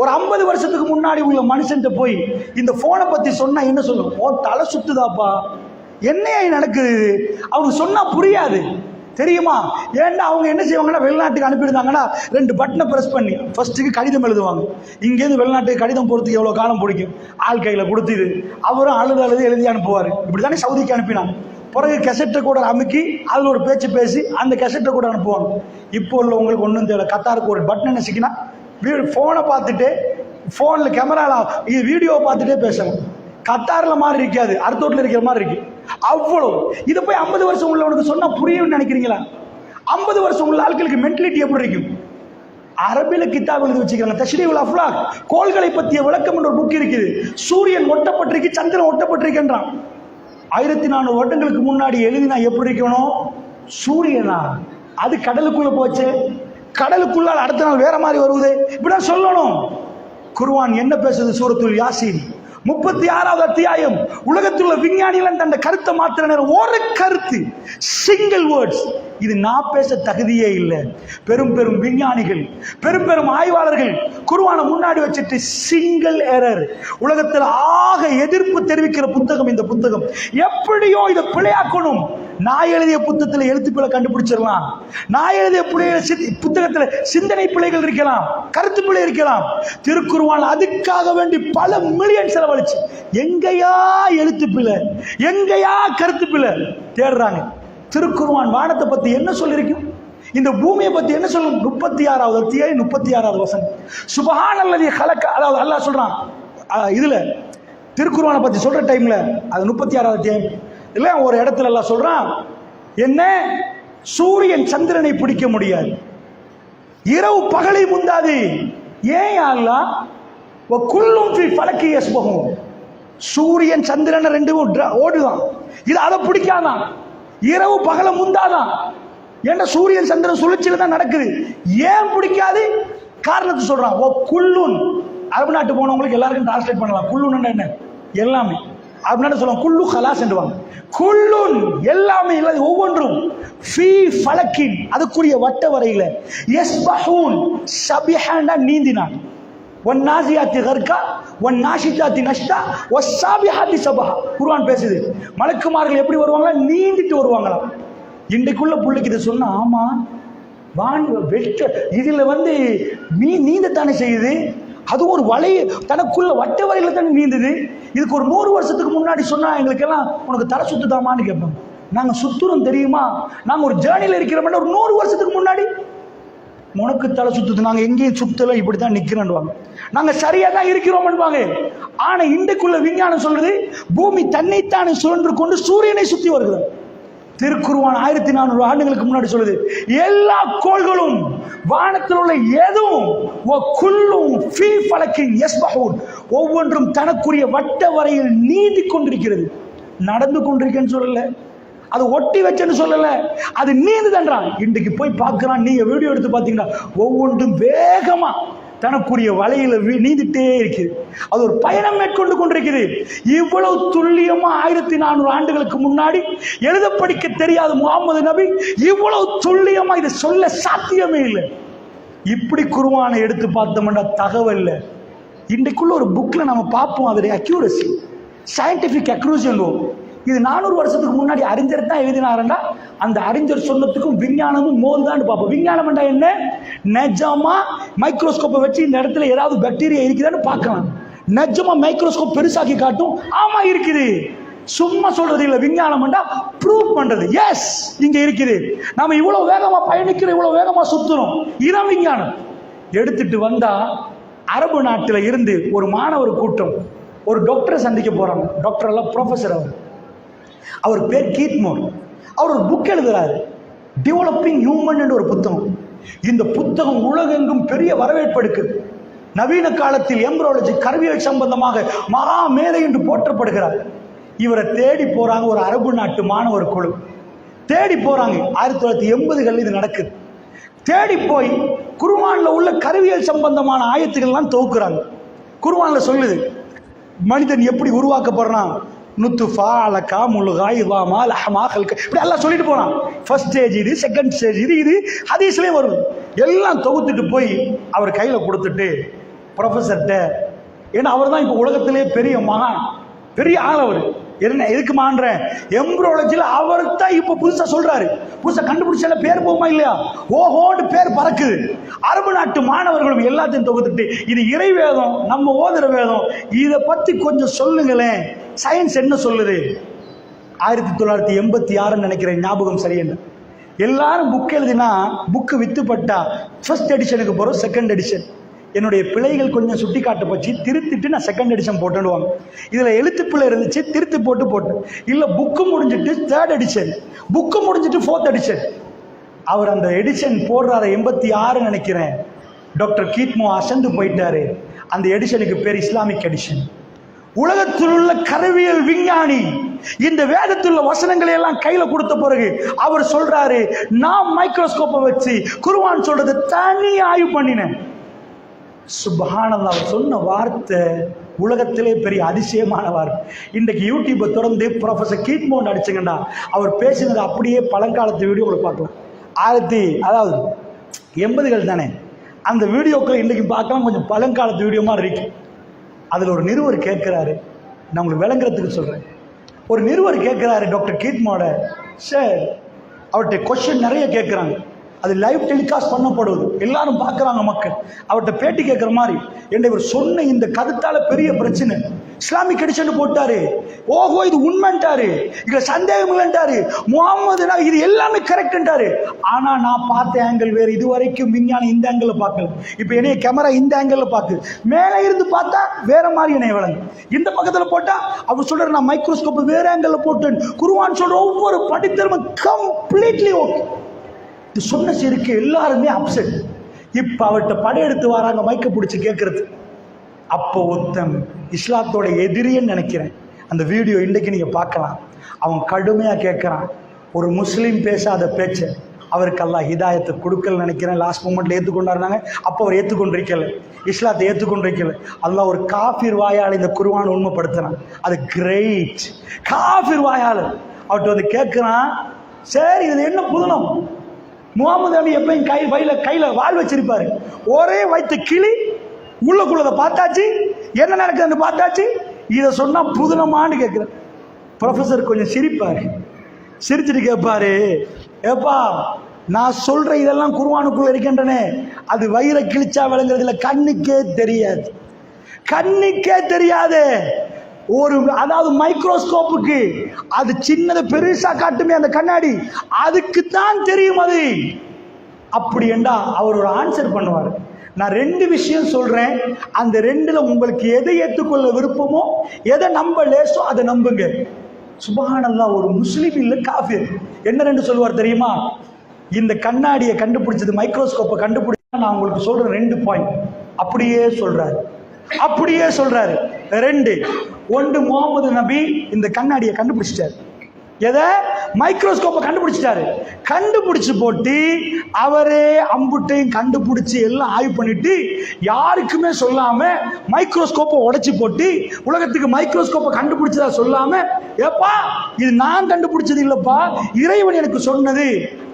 ஒரு 50 வருஷத்துக்கு முன்னாடி உள்ள மனுஷன்ட்ட போய் இந்த போனை பத்தி சொன்னா என்ன சொல்லும்? ஓ தலை சுத்துதாப்பா, என்னையா நடக்குது, அவங்க சொன்னா புரியாது தெரியுமா? ஏன்னா அவங்க என்ன செய்வாங்கன்னா, வெளிநாட்டுக்கு அனுப்பியிருந்தாங்கன்னா 2 பட்டனை பிரஸ் பண்ணி ஃபர்ஸ்ட்டுக்கு கடிதம் எழுதுவாங்க. இங்கேருந்து வெளிநாட்டுக்கு கடிதம் போகிறதுக்கு எவ்வளோ காலம் பிடிக்கும்? ஆள் கையில் கொடுத்துது, அவரும் அழுது எழுதி அனுப்புவார். இப்படி தானே சவுதிக்கு அனுப்பினாங்க. பிறகு கெசட்டை கூட அமுக்கி அதில் ஒரு பேச்சு பேசி அந்த கெசட்டை கூட அனுப்புவாங்க. இப்போ உள்ள உங்களுக்கு ஒன்றும் தெரியல, கத்தாருக்கு ஒரு பட்டன் நசிக்கினா ஃபோனை பார்த்துட்டு, ஃபோனில் கேமராவில் இது வீடியோவை பார்த்துட்டே பேசணும். கத்தாரில் மாதிரி இருக்காது, அர்த்தோட்டில் இருக்கிற மாதிரி இருக்கு. அவ்வளோ இதை போய் 50 வருஷம் உள்ளவனுக்கு சொன்னா புரியும்னு நினைக்கிறீங்களா? 50 வருஷம் உள்ள ஆட்களுக்கு மென்டாலிட்டி எப்படி இருக்கும்? அரபில கிதாப் எழுதி வச்சுக்கிறாங்க, தஷ்ரீஉல் அஃப்லாக், கோள்களை பற்றிய விளக்கம் என்ற ஒரு புக் இருக்குது. சூரியன் ஒட்டப்பட்டிருக்கு, சந்திரன் ஒட்டப்பட்டிருக்கின்றான். 1400 வருடங்களுக்கு முன்னாடி எழுதினா எப்படி இருக்கணும்? சூரியனா அது கடலுக்குள்ள போச்சு, கடலுக்குள்ளால் அடுத்த நாள் வேற மாதிரி வருவது, இப்படிதான் சொல்லணும். குர்ஆன் என்ன பேசுது? சூரத்துல் யாசீன் 36வது அத்தியாயம். உலகத்தில் உள்ள விஞ்ஞானிகள் தன் கருத்தை மாத்திர நேரம் ஒரு கருத்து, சிங்கிள் வேர்ட்ஸ். இது நான் பேச தகுதியே இல்லை. பெரும் பெரும் விஞ்ஞானிகள், பெரும் பெரும் ஆய்வாளர்கள் குர்ஆனை முன்னாடி வச்சுட்டு சிங்கிள் எரர். உலகத்தில் ஆக எதிர்ப்பு தெரிவிக்கிற புத்தகம் இந்த புத்தகம். எப்படியோ இதை பிழையாக்கணும். நான் எழுதிய புத்தகத்தில் எழுத்து பிழை கண்டுபிடிச்சிடலாம், நான் எழுதிய புத்தகத்தில் சிந்தனை பிழைகள் இருக்கலாம், கருத்து பிழை இருக்கலாம். திருக்குர்ஆன் அதுக்காக வேண்டி பல மில்லியன் செலவழிச்சு எங்கேயா எழுத்து பிழை, எங்கேயா கருத்து பிழை தேடுறாங்க. திருக்குர்ஆன் வானத்தை பத்தி என்ன சொல்லிருக்கும்? இந்த பூமியை பத்தி என்ன சொல்லும்? 36வது அத்தியாயம் 36வது வசனம். சுப்ஹானல்லதி ஹலக, அதாவது அல்லாஹ் சொல்றான் இதுல திருக்குர்ஆனை பத்தி சொல்ற டைம்ல, அது 36வது அத்தியாயம் இல்ல, ஒரு இடத்துல எல்லாம் சொல்றான், என்ன சூரியன் சந்திரனை பிடிக்க முடியாது, இரவு பகலை முந்தாது. ஏன் அல்லாஹ் குல்லும் ஃபீ ஃபலக்கி யஸ்பஹூன், சூரியன் சந்திரன் ரெண்டும் ஓடுதான், இது அதை பிடிக்காதான், இரவு பகல முந்தாதான். ஏன்னா சூரியன் சந்திரன் சுழற்சியில தான் நடக்குது. ஏன் பிடிக்காது? காரணத்தை சொல்றான். ஓ குல்லுன், அரபு நாட்டு போனவங்களுக்கு எல்லாருக்கும் டிரான்ஸ்லேட் பண்ணலாம். குல்லுன் என்ன? எல்லாமே. அப்படின்னு சொல்லுவாங்க குல்லு ஹலாஸ் என்றுவாங்க. குல்லுன் எல்லாமே இல்லாத ஒவ்வொன்றும், ஃபீ ஃபலக்கின் அதுக்குரிய வட்ட வரையில, யஸ்பஹூன் சபிஹானா நீந்தினான், வன்னாசியாத்தி கர்கா வன்னாஷிதாத்தி நஷ்டா வஸ்ஸாபிஹாத்தி சபஹா. குர்ஆன் பேசுது, மலக்குமார்கள் எப்படி வருவாங்களா? நீந்திட்டு வருவாங்களாம். இன்றைக்குள்ள புள்ளைக்கு இதை சொன்னா, ஆமா வான் வெட்ட இதுல நீந்தத்தானே செய்யுது, அது ஒரு வலை தனக்குள்ள வட்ட வரையில தானே நீந்துது. இதுக்கு ஒரு 100 வருஷத்துக்கு முன்னாடி சொன்னா எங்களுக்கெல்லாம் உனக்கு தலை சுத்துதாமான்னு கேட்போம். நாங்க சுத்துறோம் தெரியுமா, நாங்க ஒரு ஜேர்னில இருக்கிறோம். ஒரு 100 வருஷத்துக்கு முன்னாடி உனக்கு தலை சுத்துது, நாங்க எங்கேயும் சுத்தல, இப்படித்தான் நிக்கிறோம், நாங்க சரியா தான் இருக்கிறோம். ஆனா இன்றைக்குள்ள விஞ்ஞானம் சொல்றது, பூமி தன்னைத்தானே சுழன்று கொண்டு சூரியனை சுத்தி வருகிறது. திருக்குர்ஆன் 1400 ஆண்டுகளுக்கு முன்னாடி சொல்லுது, எல்லா கோள்களும் வானத்தில் உள்ள எதுவும் ஒவ்வொன்றும் தனக்குரிய வட்ட வரையில் நீந்தி கொண்டிருக்கிறது. நடந்து கொண்டிருக்கேன்னு சொல்லல, அது ஒட்டி வச்சேன்னு சொல்லல, அது நீந்துதன்றான். இன்றைக்கு போய் பார்க்கிறான், நீங்க வீடியோ எடுத்து பார்த்தீங்கன்னா ஒவ்வொன்றும் வேகமா தனக்குரிய வலையில நீந்திட்டே இருக்குது. அது ஒரு பயணம் மேற்கொண்டு கொண்டிருக்குது. இவ்வளவு துல்லியமா 1400 ஆண்டுகளுக்கு முன்னாடி எழுத படிக்க தெரியாத முகமது நபி இவ்வளவு துல்லியமா இதை சொல்ல சாத்தியமே இல்லை. இப்படி குர்ஆனை எடுத்து பார்த்தோம்னா தகவல் இன்றைக்குள்ள ஒரு புக்ல நம்ம பார்ப்போம், அதோடைய அக்யூரசி, சயின்டிபிக் அக்யூரசி. இது 400 வருஷத்துக்கு முன்னாடி அறிஞர் தான் எழுதினாருன்னா, அந்த அறிஞர் சொன்னதுக்கும் விஞ்ஞானமும் மோதுதான்னு பார்ப்போம். விஞ்ஞானம் என்ன? நிஜமா மைக்ரோஸ்கோப்பை வச்சு இந்த இடத்துல ஏதாவது பாக்டீரியா இருக்குதான்னு பார்க்கலாம். நிஜமா மைக்ரோஸ்கோப் பெருசாக்கி காட்டும், ஆமா இருக்குது. சும்மா சொல்றது இல்ல, விஞ்ஞானம் ப்ரூவ் பண்றது. எஸ் இங்க இருக்குது, நாம இவ்வளவு வேகமா பயணிக்கிறோம், இவ்வளவு வேகமா சுத்துறோம், இதான் விஞ்ஞானம். எடுத்துட்டு வந்தா அரபு நாட்டில இருந்து ஒரு மாணவர் கூட்டம் ஒரு டாக்டரை சந்திக்க போறாங்க. டாக்டர் எல்லாம் ப்ரொஃபசர், அவர் பேர் கீட்மோர். அவர் ஒரு புக் எழுதுறாரு, டெவலப்பிங் ஹியூமன் என்ற ஒரு புத்தகம். இந்த புத்தகம் உலகெங்கும் பெரிய வரவேற்பு எடுக்குது. நவீன காலத்தில் எம்ப்ரியாலஜி கருவியல் சம்பந்தமாக மகா மேதை என்று போற்றப்படுகிறார். இவரை தேடி போறாங்க ஒரு அரபு நாட்டு மாணவர் குழு, தேடி போறாங்க. 1980களில் இது நடக்குது. தேடி போய் குர்ஆன்ல உள்ள கருவியல் சம்பந்தமான ஆயத்துக்கள் எல்லாம் தொகுக்குறாங்க. குர்ஆன்ல சொல்லுது, மனிதன் எப்படி உருவாக்கப்படுறான், நுத்துஃபா அலக்கா முழுகா இவாமா லஹமா ஹல்கா இப்படி எல்லாம் சொல்லிட்டு போனான். ஃபர்ஸ்ட் ஸ்டேஜ் இது, செகண்ட் ஸ்டேஜ் இது ஹதீஸ்லேயே வரும். எல்லாம் தொகுத்துட்டு போய் அவர் கையில் கொடுத்துட்டு ப்ரொஃபஸர்கிட்ட, ஏன்னா அவர் தான் இப்போ உலகத்திலே பெரிய மகான், பெரிய ஆள். அவர் என்ன எதுக்கு மான்றேன், எம்ப்ரோலஜியில் அவர் தான் இப்போ புதுசாக சொல்றாரு. புதுசாக கண்டுபிடிச்சால பேர் போகுமா இல்லையா, ஓஹோன்னு பேர் பறக்குது. அரபு நாட்டு மாணவர்களும் எல்லாத்தையும் தொகுத்துட்டு, இது இறை வேதம், நம்ம ஓதுற வேதம், இதை பற்றி கொஞ்சம் சொல்லுங்களேன், சயின்ஸ் என்ன சொல்லுது. 1986 நினைக்கிறேன், ஞாபகம் சரியென்று. எல்லாரும் புக் எழுதினா புக்கு வித்துப்பட்டா ஃபர்ஸ்ட் எடிஷனுக்கு போகிறோம், செகண்ட் எடிஷன். என்னுடைய பிழைகள் கொஞ்சம் சுட்டி காட்ட போச்சு, திருத்திட்டு நான் செகண்ட் எடிஷன் போட்டுடுவாங்க. இதில் எழுத்துப்பிள்ளை இருந்துச்சு, திருத்தி போட்டு இல்லை புக்கு முடிஞ்சிட்டு தேர்ட் எடிஷன், புக்கு முடிஞ்சிட்டு ஃபோர்த் எடிஷன். அவர் அந்த எடிஷன் போடுறாரு 86 நினைக்கிறேன். டாக்டர் கீத்மோ அசந்து போயிட்டாரு. அந்த எடிஷனுக்கு பேர் இஸ்லாமிக் எடிஷன். உலகத்தில் உள்ள கருவியல் விஞ்ஞானி இந்த வேதத்தில் உள்ள வசனங்களை எல்லாம் கையில கொடுத்த பிறகு அவர் சொல்றாரு, நான் மைக்ரோஸ்கோப்பை வச்சு குர்ஆன் சொல்றது தனி ஆய்வு பண்ணினேன். சுப்ஹானல்லாஹ். அவர் சொன்ன வார்த்தை உலகத்திலே பெரிய அதிசயமான வார்த்தை. இன்றைக்கு யூடியூப்பை திறந்து ப்ரொஃபஸர் கீத்மோன் அடிச்சுங்கண்டா அவர் பேசினது அப்படியே பழங்காலத்து வீடியோ உங்களுக்கு பார்க்கலாம். அதாவது 80கள் தானே, அந்த வீடியோக்களை இன்றைக்கி பார்க்கலாம், கொஞ்சம் பழங்காலத்து வீடியோ மாதிரி இருக்கு. அதில் ஒரு நிருபர் கேட்குறாரு, நான் உங்களுக்கு விளங்குறதுக்கு சொல்கிறேன். ஒரு நிருபர் கேட்குறாரு டாக்டர் கீத்மோட, சார் அவர்கிட்ட கொஸ்டின் நிறைய கேட்குறாங்க, அது லைவ் டெலிகாஸ்ட் பண்ணப்படுவது, எல்லாரும் பார்க்குறாங்க மக்கள். அவர்கிட்ட பேட்டி கேட்குற மாதிரி, என்ன இவர் சொன்ன இந்த கருத்தால் பெரிய பிரச்சனை, இஸ்லாமிக் எடிஷன் போட்டாரு, ஓஹோ இது உண்மைன்ட்டாரு, இதுல சந்தேகம் இல்லைன்ட்டாரு, முகமது இது எல்லாமே கரெக்ட்ன்ட்டாரு. ஆனால் நான் பார்த்த ஆங்கிள் வேறு, இது வரைக்கும் விஞ்ஞானம் இந்த ஆங்கிளில் பார்க்கல. இப்போ என்னைய கேமரா இந்த ஆங்கிளில் பார்க்குது, மேலே இருந்து பார்த்தா வேற மாதிரி என்னைய வழங்கு, இந்த பக்கத்தில் போட்டால் அவர் சொல்கிறார் நான் மைக்ரோஸ்கோப் வேற ஆங்கிளில் போட்டேன். குர்ஆன் சொல்கிற ஒவ்வொரு படித்தரமும் கம்ப்ளீட்லி ஓகே. இது சொன்ன சரிக்கு எல்லாருமே அப்செட். இப்போ அவர்கிட்ட படையெடுத்து வராங்க மைக்க பிடிச்சி கேட்கறது. அப்போ ஒருத்தன் இஸ்லாத்தோட எதிரின்னு நினைக்கிறேன், அந்த வீடியோ இன்றைக்கு நீங்கள் பார்க்கலாம். அவன் கடுமையாக கேட்குறான், ஒரு முஸ்லீம் பேசாத பேச்சை அவருக்கு அல்லாஹ் ஹிதாயத்தை கொடுக்கல நினைக்கிறேன். லாஸ்ட் மூமெண்ட்டில் ஏற்றுக்கொண்டாருனாங்க, அப்போ அவர் ஏற்றுக்கொண்டிருக்கல, இஸ்லாத்தை ஏற்றுக்கொண்டிருக்கல. அல்லாஹ் ஒரு காஃபிர் வாயால் இந்த குர்ஆன் உண்மைப்படுத்துகிறான். அது கிரேட். காஃபிர் வாயால் அவர்கிட்ட வந்து கேட்குறான், சரி இது என்ன புதுனம், முகமது நபி எப்பயும் கையில் வாள் வச்சிருப்பாரு, ஒரே வைத்த கிளி உள்ளக்குள்ளதை பார்த்தாச்சு, என்ன நடக்குதுன்னு பார்த்தாச்சு, இதை சொன்னா புதுனமான்னு கேட்குறேன். ப்ரொஃபஸர் கொஞ்சம் சிரிப்பாரு, சிரிச்சுட்டு கேட்பாரு, ஏப்பா நான் சொல்ற இதெல்லாம் குர்ஆனுக்குள்ள இருக்கின்றனே, அது வயிறை கிழிச்சா விளங்குறதுல கண்ணுக்கே தெரியாது, கண்ணுக்கே தெரியாது. ஒரு அதாவது மைக்ரோஸ்கோப்புக்கு அது சின்னதை பெருசா காட்டுமே அந்த கண்ணாடி, அதுக்கு தான் தெரியும் அது. அப்படி என்றா அவர் ஒரு ஆன்சர் பண்ணுவார். நான் 2 விஷயம் சொல்றேன், அந்த 2ல உங்களுக்கு எதை ஏற்றுக்கொள்ள விருப்பமோ, எதை நம்ப லேசோ அதை நம்புங்க. சுப்ஹானல்லாஹ். ஒரு முஸ்லீம் இல்லை காஃபிர். என்ன 2 சொல்லுவார் தெரியுமா? இந்த கண்ணாடியை கண்டுபிடிச்சது, மைக்ரோஸ்கோப்பை கண்டுபிடிச்சா நான் உங்களுக்கு சொல்ற 2 பாயிண்ட் அப்படியே சொல்றாரு, அப்படியே சொல்றாரு. 2 ஒன்று, முகமது நபி இந்த கண்ணாடியை கண்டுபிடிச்சிட்டாரு. எதை? மைக்ரோஸ்கோப்பை கண்டுபிடிச்சிட்டாரு. கண்டுபிடிச்சு போட்டு அவரே அம்புட்டையும் கண்டுபிடிச்சு எல்லாம் ஆய்வு பண்ணிட்டு யாருக்குமே சொல்லாம மைக்ரோஸ்கோப்பை உடைச்சு போட்டு உலகத்துக்கு மைக்ரோஸ்கோப்பை கண்டுபிடிச்சதா சொல்லாம, ஏப்பா இது நான் கண்டுபிடிச்சது இல்லப்பா, இறைவன் எனக்கு சொன்னது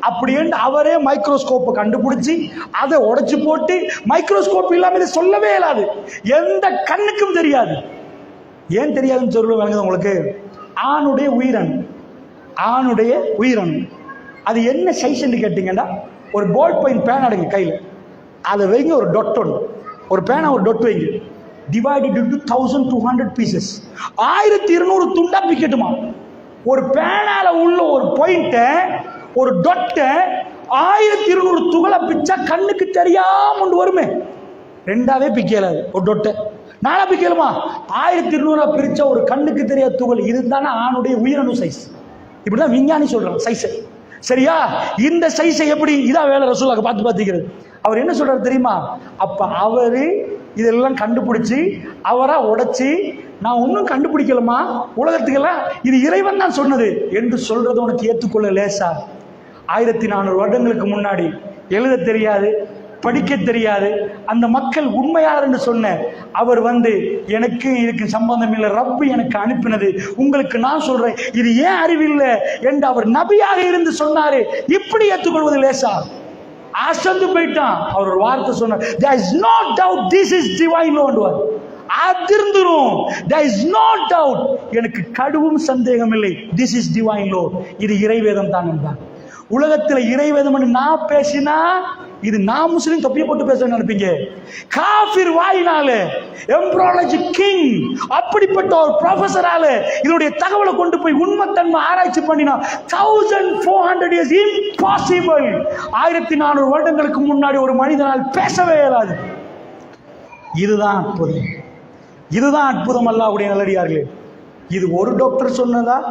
அப்படின்னு அவரே மைக்ரோஸ்கோப்பை கண்டுபிடிச்சி அதை உடைச்சு போட்டு, மைக்ரோஸ்கோப் இல்லாம இதை சொல்லவே இயலாது, எந்த கண்ணுக்கும் தெரியாது. ஏன் தெரியாதுன்னு சொல்லுவாங்க உங்களுக்கு? ஆணுடைய உயிரணு, ஆணுடைய உயிரணு அது என்ன சைஸ்ன்னு கேட்டீங்கன்னா, ஒரு பால் பாயிண்ட் பேன் அடைங்க கையில், அதை வைங்க, ஒரு டொட் ஒன்று, ஒரு பேனா ஒரு டொட் வைங்க, டிவைடட் இன்டு 1200 பீசஸ், 1200 துண்டா பிக்கட்டுமா. ஒரு பேனால உள்ள ஒரு பாயிண்ட்டை, ஒரு டொட்டை 1200 துகளை பிச்சா கண்ணுக்கு தெரியாம வருமே, 2ஆவே பிக்கலாது. ஒரு டொட்டை 4 பிக்கலுமா? 1200 பிரிச்சா ஒரு கண்ணுக்கு தெரியாத துகள், இதுதானே ஆணுடைய உயிரணு சைஸ். இப்படிதான் விஞ்ஞானி சொல்றான் சைஸை. சரியா? இந்த சைஸை எப்படி இதான் வேலை ரசூலுல்லாஹ் பார்த்து பார்த்துக்கிறது. அவர் என்ன சொல்றாரு தெரியுமா? அப்ப அவரு இதெல்லாம் கண்டுபிடிச்சு அவரா உடைச்சி, நான் ஒன்றும் கண்டுபிடிக்கலமா, உலகத்துக்கெல்லாம் இது இறைவன் தான் சொன்னது என்று சொல்றது உனக்கு ஏற்றுக்கொள்ள லேசா? 1400 வருடங்களுக்கு முன்னாடி எழுத தெரியாது, படிக்க தெரியாது. அந்த மக்கள் உண்மையாளர் என்று சொன்ன அவர் எனக்கு இதுக்கு சம்பந்தம் இல்லை, ரப்பு எனக்கு அனுப்பினது, உங்களுக்கு நான் சொல்றேன், இது ஏன் அறிவில்லை என்று அவர் நபியாக இருந்து சொன்னாரு. இப்படி ஏற்றுக்கொள்வது லேசா? அசந்து போயிட்டான். அவர் ஒரு வார்த்தை சொன்னார், there is no doubt this is divine law. அதிர்ந்துரும். there is no doubt, எனக்கு கடுவும் சந்தேகம் இல்லை, this is divine law, இது இறைவேதம் தான் என்றார். உலகத்தில் இறைவேதம் நான் பேசினா இது நான் முஸ்லீம் தொப்பியை போட்டு பேசுறேன்னு நினைப்பீங்க. காஃபிர் வாயினால எம்ப்ராலஜி கிங் அப்படிப்பட்ட ஒரு ப்ரொஃபஸரால இதனுடைய தகவலை கொண்டு போய் உண்மைத்தன்மை ஆராய்ச்சி பண்ணினா 1400 years impossible. 1400 வருடங்களுக்கு முன்னாடி ஒரு மனிதனால் பேசவே இயலாது. இதுதான் அற்புதம். இதுதான் அற்புதம். அல்லாஹ்வுடைய நல்லடியார்களே, இது ஒரு டாக்டர் சொன்னதா?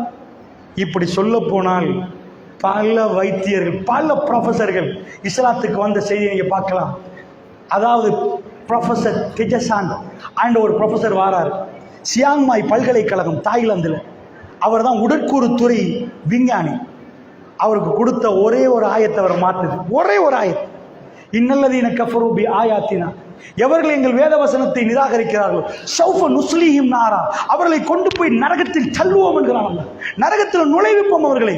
இப்படி சொல்ல போனால் பல வைத்தியர்கள், பல ப்ரொஃபஸர்கள் இஸ்லாத்துக்கு வந்த செய்தியை நீங்க பார்க்கலாம். அதாவது ப்ரொஃபஸர் கெஜசான் அண்ட் ஒரு ப்ரொஃபஸர் வாரார், சியாங்மாய் பல்கலைக்கழகம் தாய்லாந்தில். அவர் தான் உடற்கூறு துறை விஞ்ஞானி. அவருக்கு கொடுத்த ஒரே ஒரு ஆயத்தை அவர் மாற்றுது. ஒரே ஒரு ஆயத், இன்னல்லதீன கஃபரு பி ஆயாத்தினா, எவர்கள் எங்கள் வேத வசனத்தை நிராகரிக்கிறார்கள், சௌஃப நுஸ்லிஹிம் நாரா, அவர்களை கொண்டு போய் நரகத்தில் தள்ளுவோம் என்கிறான். நரகத்தில் நுழைவிப்போம் அவர்களை.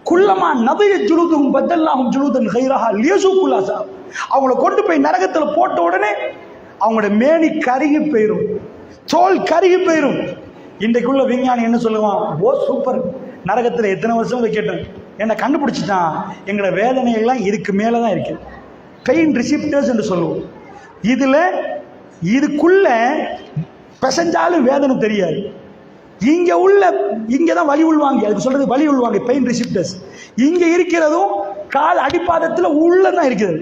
குல்லமா நபிய ஜுலூதும் பத்தல்லாஹும் ஜுலூதன் கைரஹா லியஸூகுல் அஸாப், அவங்கள கொண்டு போய் நரகத்தில் போட்ட உடனே அவங்களோட மேனி கருகி போயிடும், தோல் கருகி போயிடும். இன்றைக்குள்ள விஞ்ஞானி என்ன சொல்லுவான்? ஓ சூப்பர், நரகத்தில் எத்தனை வருஷம் கேட்டேன், என்னை கண்டுபிடிச்சிட்டான், எங்களோட வேதனைகள்லாம் இதுக்கு மேலே தான் இருக்கு, பெயின் ரிசிப்டர்ஸ் என்று சொல்லுவோம். இதுக்குள்ள பிசைஞ்சாலும் வேதனை தெரியாது. இங்க தான் வலி உள்வாங்கி, அதுக்கு சொல்றது வலி உள்வாங்கி, பெயின் ரிசிப்டர்ஸ். இங்க இருக்கிறதும் கால் அடிப்பாதத்தில் உள்ளதான் இருக்கிறது.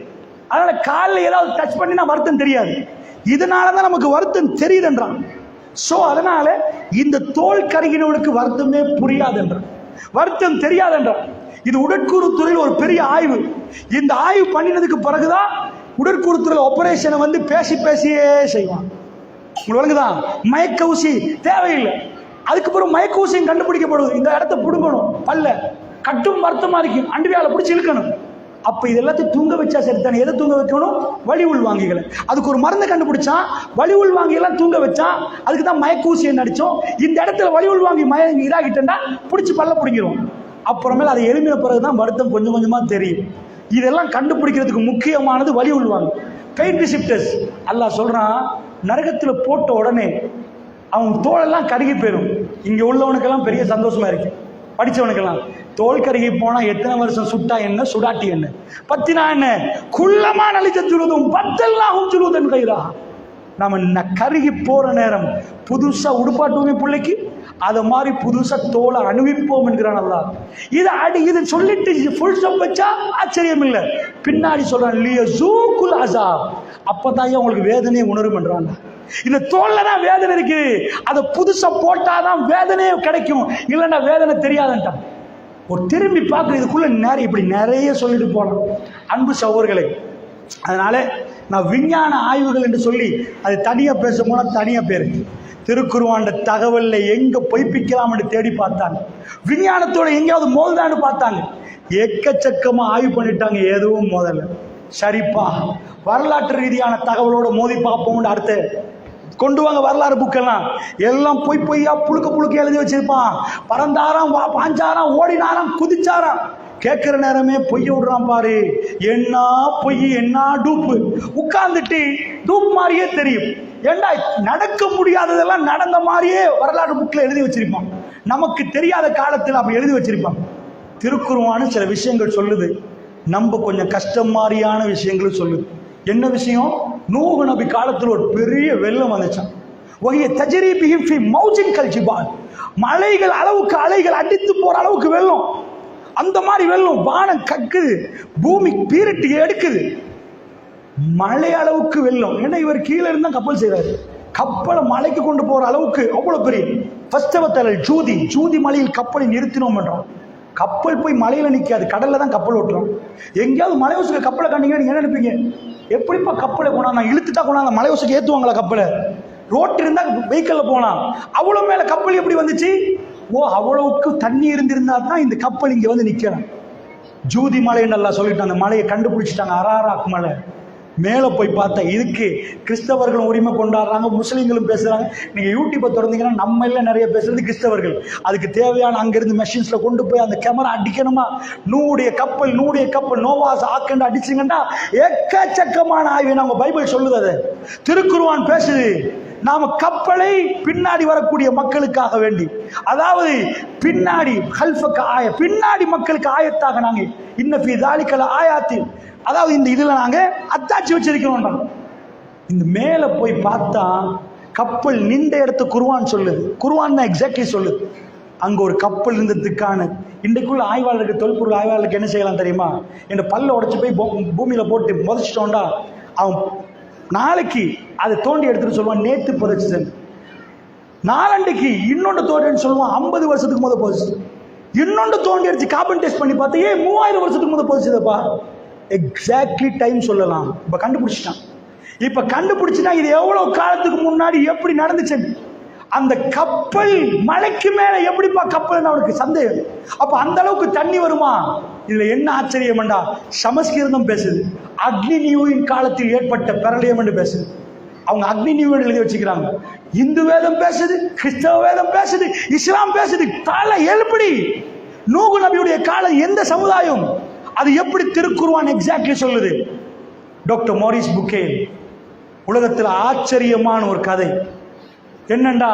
அதனால காலில் ஏதாவது டச் பண்ணினா வருத்தம் தெரியாது. இதனாலதான் நமக்கு வருத்தம் தெரியுதுன்றான். சோ அதனால இந்த தோல் கருகினவனுக்கு வருத்தமே புரியாதுன்றான், வருத்தம் தெரியாதுன்றான். இது உடற்கூறு துறையில் ஒரு பெரிய ஆய்வு. இந்த ஆய்வு பண்ணினதுக்கு பிறகுதான் உடற்கூறு துறையில் ஆபரேஷனை பேசி பேசியே செய்வான். உங்களுக்கு வழங்குதான், மயக்க ஊசி தேவையில்லை. அதுக்கப்புறம் மயக்க ஊசியும் கண்டுபிடிக்கப்படுது. இந்த இடத்த பிடுங்கணும், பல்ல கட்டும் வருத்தமா இருக்கும், அண்டுவியால பிடிச்சி இழுக்கணும். அப்ப இது எல்லாத்தையும் தூங்க வச்சா சரி தானே. எதை தூங்க வைக்கணும்? வலி உள்வாங்கிகளை. அதுக்கு ஒரு மருந்து கண்டுபிடிச்சான், வலி உள்வாங்கி எல்லாம் தூங்க வச்சான். அதுக்கு தான் மயக்க ஊசியை நடிச்சோம். இந்த இடத்துல வலி உள்வாங்கி இதாகிட்டா பிடிச்சி பல்ல பிடிக்கிறோம். அப்புறமேல அதை எளிமையான பிறகுதான் வருத்தம் கொஞ்சம் கொஞ்சமா தெரியும். இதெல்லாம் கண்டுபிடிக்கிறதுக்கு முக்கியமானது வலி உள்வாங்க, பெயின் ரிசிப்டர்ஸ். அல்லாஹ் சொல்றான், நரகத்தில் போட்ட உடனே அவன் தோலெல்லாம் கருகி போயிடும். இங்க உள்ளவனுக்கெல்லாம் பெரிய சந்தோஷமா இருக்கு, படிச்சவனுக்கெல்லாம். தோல் கருகி போனா எத்தனை வருஷம் சுட்டா என்ன, சுடாட்டி என்ன, பத்தினா என்ன, குள்ளமா நலிச்ச சுழுதும் பத்தெல்லாம் சுழுதன் கைரா. நம்ம கருகி போற நேரம் புதுசா உடுப்பாட்டுவோமே பிள்ளைக்கு, அதை மாதிரி புதுசா தோலை அணிவிப்போம் என்கிறான் அல்லாஹ். இது சொல்லிட்டு ஃபுல் ஸ்டாப் வச்சா ஆச்சரியம் இல்லை. பின்னாடி சொல்றான் லியஸூகுல் அஸாப், அப்பதான் உங்களுக்கு வேதனையை உணரும் என்றான். இந்த தோல்ல தான் வேதனை இருக்கு, அதை புதுசா போட்டாதான் வேதனையே கிடைக்கும், இல்லைன்னா வேதனை தெரியாதுன்ட்டான். ஒரு திரும்பி பார்க்க இதுக்குள்ள இப்படி நிறைய சொல்லிட்டு போனோம் அன்பு சகோதரர்களே. அதனால நான் விஞ்ஞான ஆய்வுகள் என்று சொல்லி அது தனியா பேச போனா தனியா பேரு. திருக்குர்ஆன் தகவல்ல எங்க பொய்ப்பிக்கலாம் என்று தேடி பார்த்தாங்க, விஞ்ஞானத்தோட எங்கேயாவது மோதுதான்னு பார்த்தாங்க, எக்கச்சக்கமா ஆய்வு பண்ணிட்டாங்க, எதுவும் மோதல. சரிப்பா, வரலாற்று ரீதியான தகவலோட மோதி பார்ப்போம். அடுத்து கொண்டு வாங்க வரலாறு புக்கெல்லாம், எல்லாம் பொய்யா புழுக்க எழுதி வச்சிருப்பான். பறந்தாராம், பாஞ்சாராம், ஓடினாராம், குதிச்சாராம். கேட்கிற நேரமே பொய்ய விடுறான் பாரு. என்ன பொய், என்ன டூப்பு. உட்கார்ந்துட்டு டூப் மாதிரியே தெரியும். ஏண்டா நடக்க முடியாததெல்லாம் நடந்த மாதிரியே வரலாற்று புக்கில் எழுதி வச்சிருப்பான். நமக்கு தெரியாத காலத்தில் அப்படி எழுதி வச்சிருப்பான். திருக்குர்ஆன் சில விஷயங்கள் சொல்லுது, நம்ம கொஞ்சம் கஷ்டம் மாதிரியான விஷயங்களும் சொல்லுது. என்ன விஷயம்? நூஹ் நபி காலத்தில் ஒரு பெரிய வெள்ளம் வந்துச்சான். மலைகள் அளவுக்கு அலைகள் அடித்து போற அளவுக்கு வெள்ளம். அந்த மாதிரி வெள்ளம் வானம் கக்குது, பூமி பீரட்டி எடுக்குது. மலை அளவுக்கு வெள்ளம். ஏன்னா இவர் கீழே இருந்தா கப்பல் செய்யறாரு, கப்பலை மலைக்கு கொண்டு போற அளவுக்கு அவ்வளவு பெரிய. ஜூதி மலையில் கப்பலை நிறுத்தினோம் என்றோம். கப்பல் போய் மலையில நிக்காது, கடல்ல தான் கப்பல் ஓட்டுறோம். எங்கேயாவது மலையோசுக்கு கப்பலை கண்டீங்கன்னா நீங்க என்ன நினைப்பீங்க? எப்படிப்பா கப்பலை கொண்டாங்க, இழுத்துட்டா கொண்டாங்க, மலையோசுக்கு ஏத்துவாங்களா கப்பலை? ரோட் இருந்தா வெஹிக்கல்ல போனா, அவ்வளவு மேல கப்பல் எப்படி வந்துச்சு? ஓ, அவ்வளவுக்கு தண்ணி இருந்திருந்தா தான் இந்த கப்பல் இங்க வந்து நிக்கலாம். ஜூதி மலைன்னு நல்லா சொல்லிட்டு அந்த மலையை கண்டுபிடிச்சிட்டாங்க, அராராக் மலை. மேலே போய் பார்த்தா இதுக்கு கிறிஸ்தவர்களும் உரிமை கொண்டாடுறாங்க, முஸ்லீம்களும் பேசுகிறாங்க. நீங்கள் யூடியூப்பை திறந்தீங்கன்னா நம்ம எல்லாம் நிறைய பேசுறது கிறிஸ்தவர்கள். அதுக்கு தேவையான அங்கேருந்து மெஷின்ஸில் கொண்டு போய் அந்த கேமரா அடிக்கணுமா, நூடைய கப்பல் நோவாஸ் ஆக்கண்டு அடிச்சிங்கன்னா எக்கச்சக்கமான ஆய்வு நம்ம பைபிள் சொல்லுது. அது திருக்குர்ஆன் பேசுது. நாம கப்பலை பின்னாடி வரக்கூடிய மக்களுக்காக வேண்டி, அதாவது பின்னாடி பின்னாடி மக்களுக்கு ஆயத்தாக நாங்க இன்னஃபி தாலிகல் ஆயாத்தி, அதாவது இந்த இதுல நாங்க அத்தாட்சி வச்சிருக்கிறோம். இந்த மேல போய் பார்த்தா கப்பல் நின்ற இடத்து குர்ஆன் சொல்லுது. குர்ஆன் தான் எக்ஸாக்ட்லி சொல்லுது. அங்க ஒரு கப்பல் இருந்ததுக்கான இன்றைக்குள்ள ஆய்வாளருக்கு, தொல்பொருள் ஆய்வாளருக்கு என்ன செய்யலாம் தெரியுமா? இந்த பல்ல உடைச்சு போய் பூமியில போட்டு புதைச்சிட்டோம்டா, அவன் நாளைக்கு அதை தோண்டி எடுத்துட்டு சொல்லுவான் நேத்து புதைச்சது, நாளண்டைக்கு இன்னொன்று தோண்டின்னு சொல்லுவான் 50 வருஷத்துக்கு முதல் புதைச்சு, இன்னொன்று தோண்டி அடிச்சு கார்பன் டெஸ்ட் பண்ணி பார்த்தா 3000 வருஷத்துக்கு முதல் புதைச்சதுப்பா. எக்ஸாக்ட்லி டைம் சொல்லலாம். இப்ப கண்டுபிடிச்சிட்டான். இப்ப கண்டுபிடிச்சுனா இது எவ்வளவு காலத்துக்கு முன்னாடி எப்படி நடந்துச்சு? அந்த கப்பல் மலைக்கு மேல எப்படிப்பா கப்பல்? அவனுக்கு சந்தேகம். அப்ப அந்த அளவுக்கு தண்ணி வருமா? இதுல என்ன ஆச்சரியம்டா, சமஸ்கிருதம் பேசுது. அக்னி நீவின் காலத்தில் ஏற்பட்ட பிரளயம் என்று பேசுது. அவங்க அக்னி நீவன் எழுதி வச்சுக்கிறாங்க. இந்து வேதம் பேசுது, கிறிஸ்தவ வேதம் பேசுது, இஸ்லாம் பேசுது. தலை எழுப்படி நூகு நபியுடைய காலம் எந்த சமுதாயம், அது எப்படி திருக்குர்ஆன் எக்ஸாக்ட்லி சொல்லுது. டாக்டர் மோரிஸ் புக்கேல் உலகத்தில் ஆச்சரியமான ஒரு கதை என்னண்டா,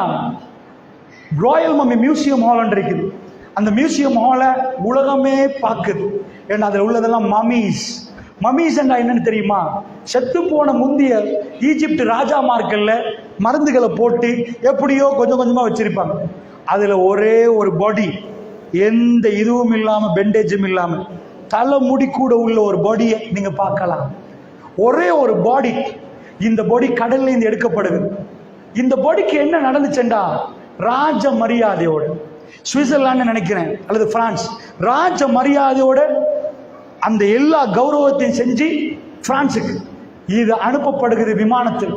ராயல் மம்மி மியூசியம் ஹால் இருக்குது. அந்த மியூசியம் ஹாலை உலகமே பார்க்குது. ஏன்னா அதில் உள்ளதெல்லாம் மம்மீஸ் என்றா என்னன்னு தெரியுமா? செத்து போன முந்திய ஈஜிப்ட் ராஜாமார்கள்ல மருந்துகளை போட்டு எப்படியோ கொஞ்சம் கொஞ்சமா வச்சிருப்பாங்க. அதுல ஒரே ஒரு பாடி, எந்த இதுவும் இல்லாம, பெண்டேஜும் இல்லாம, தலை முடி கூட உள்ள ஒரு பாடியை நீங்க பார்க்கலாம். ஒரே ஒரு பாடி. இந்த பாடி கடல்ல இருந்து எடுக்கப்படுது. இந்த பாடிக்கு என்ன நடந்துச்சுண்டா, ராஜ மரியாதையோட, சுவிட்சர்லாந்து நினைக்கிறேன் அல்லது பிரான்ஸ், ராஜ மரியாதையோட அந்த எல்லா கௌரவத்தையும் செஞ்சு பிரான்ஸுக்கு இது அனுப்பப்படுகிறது விமானத்தில்.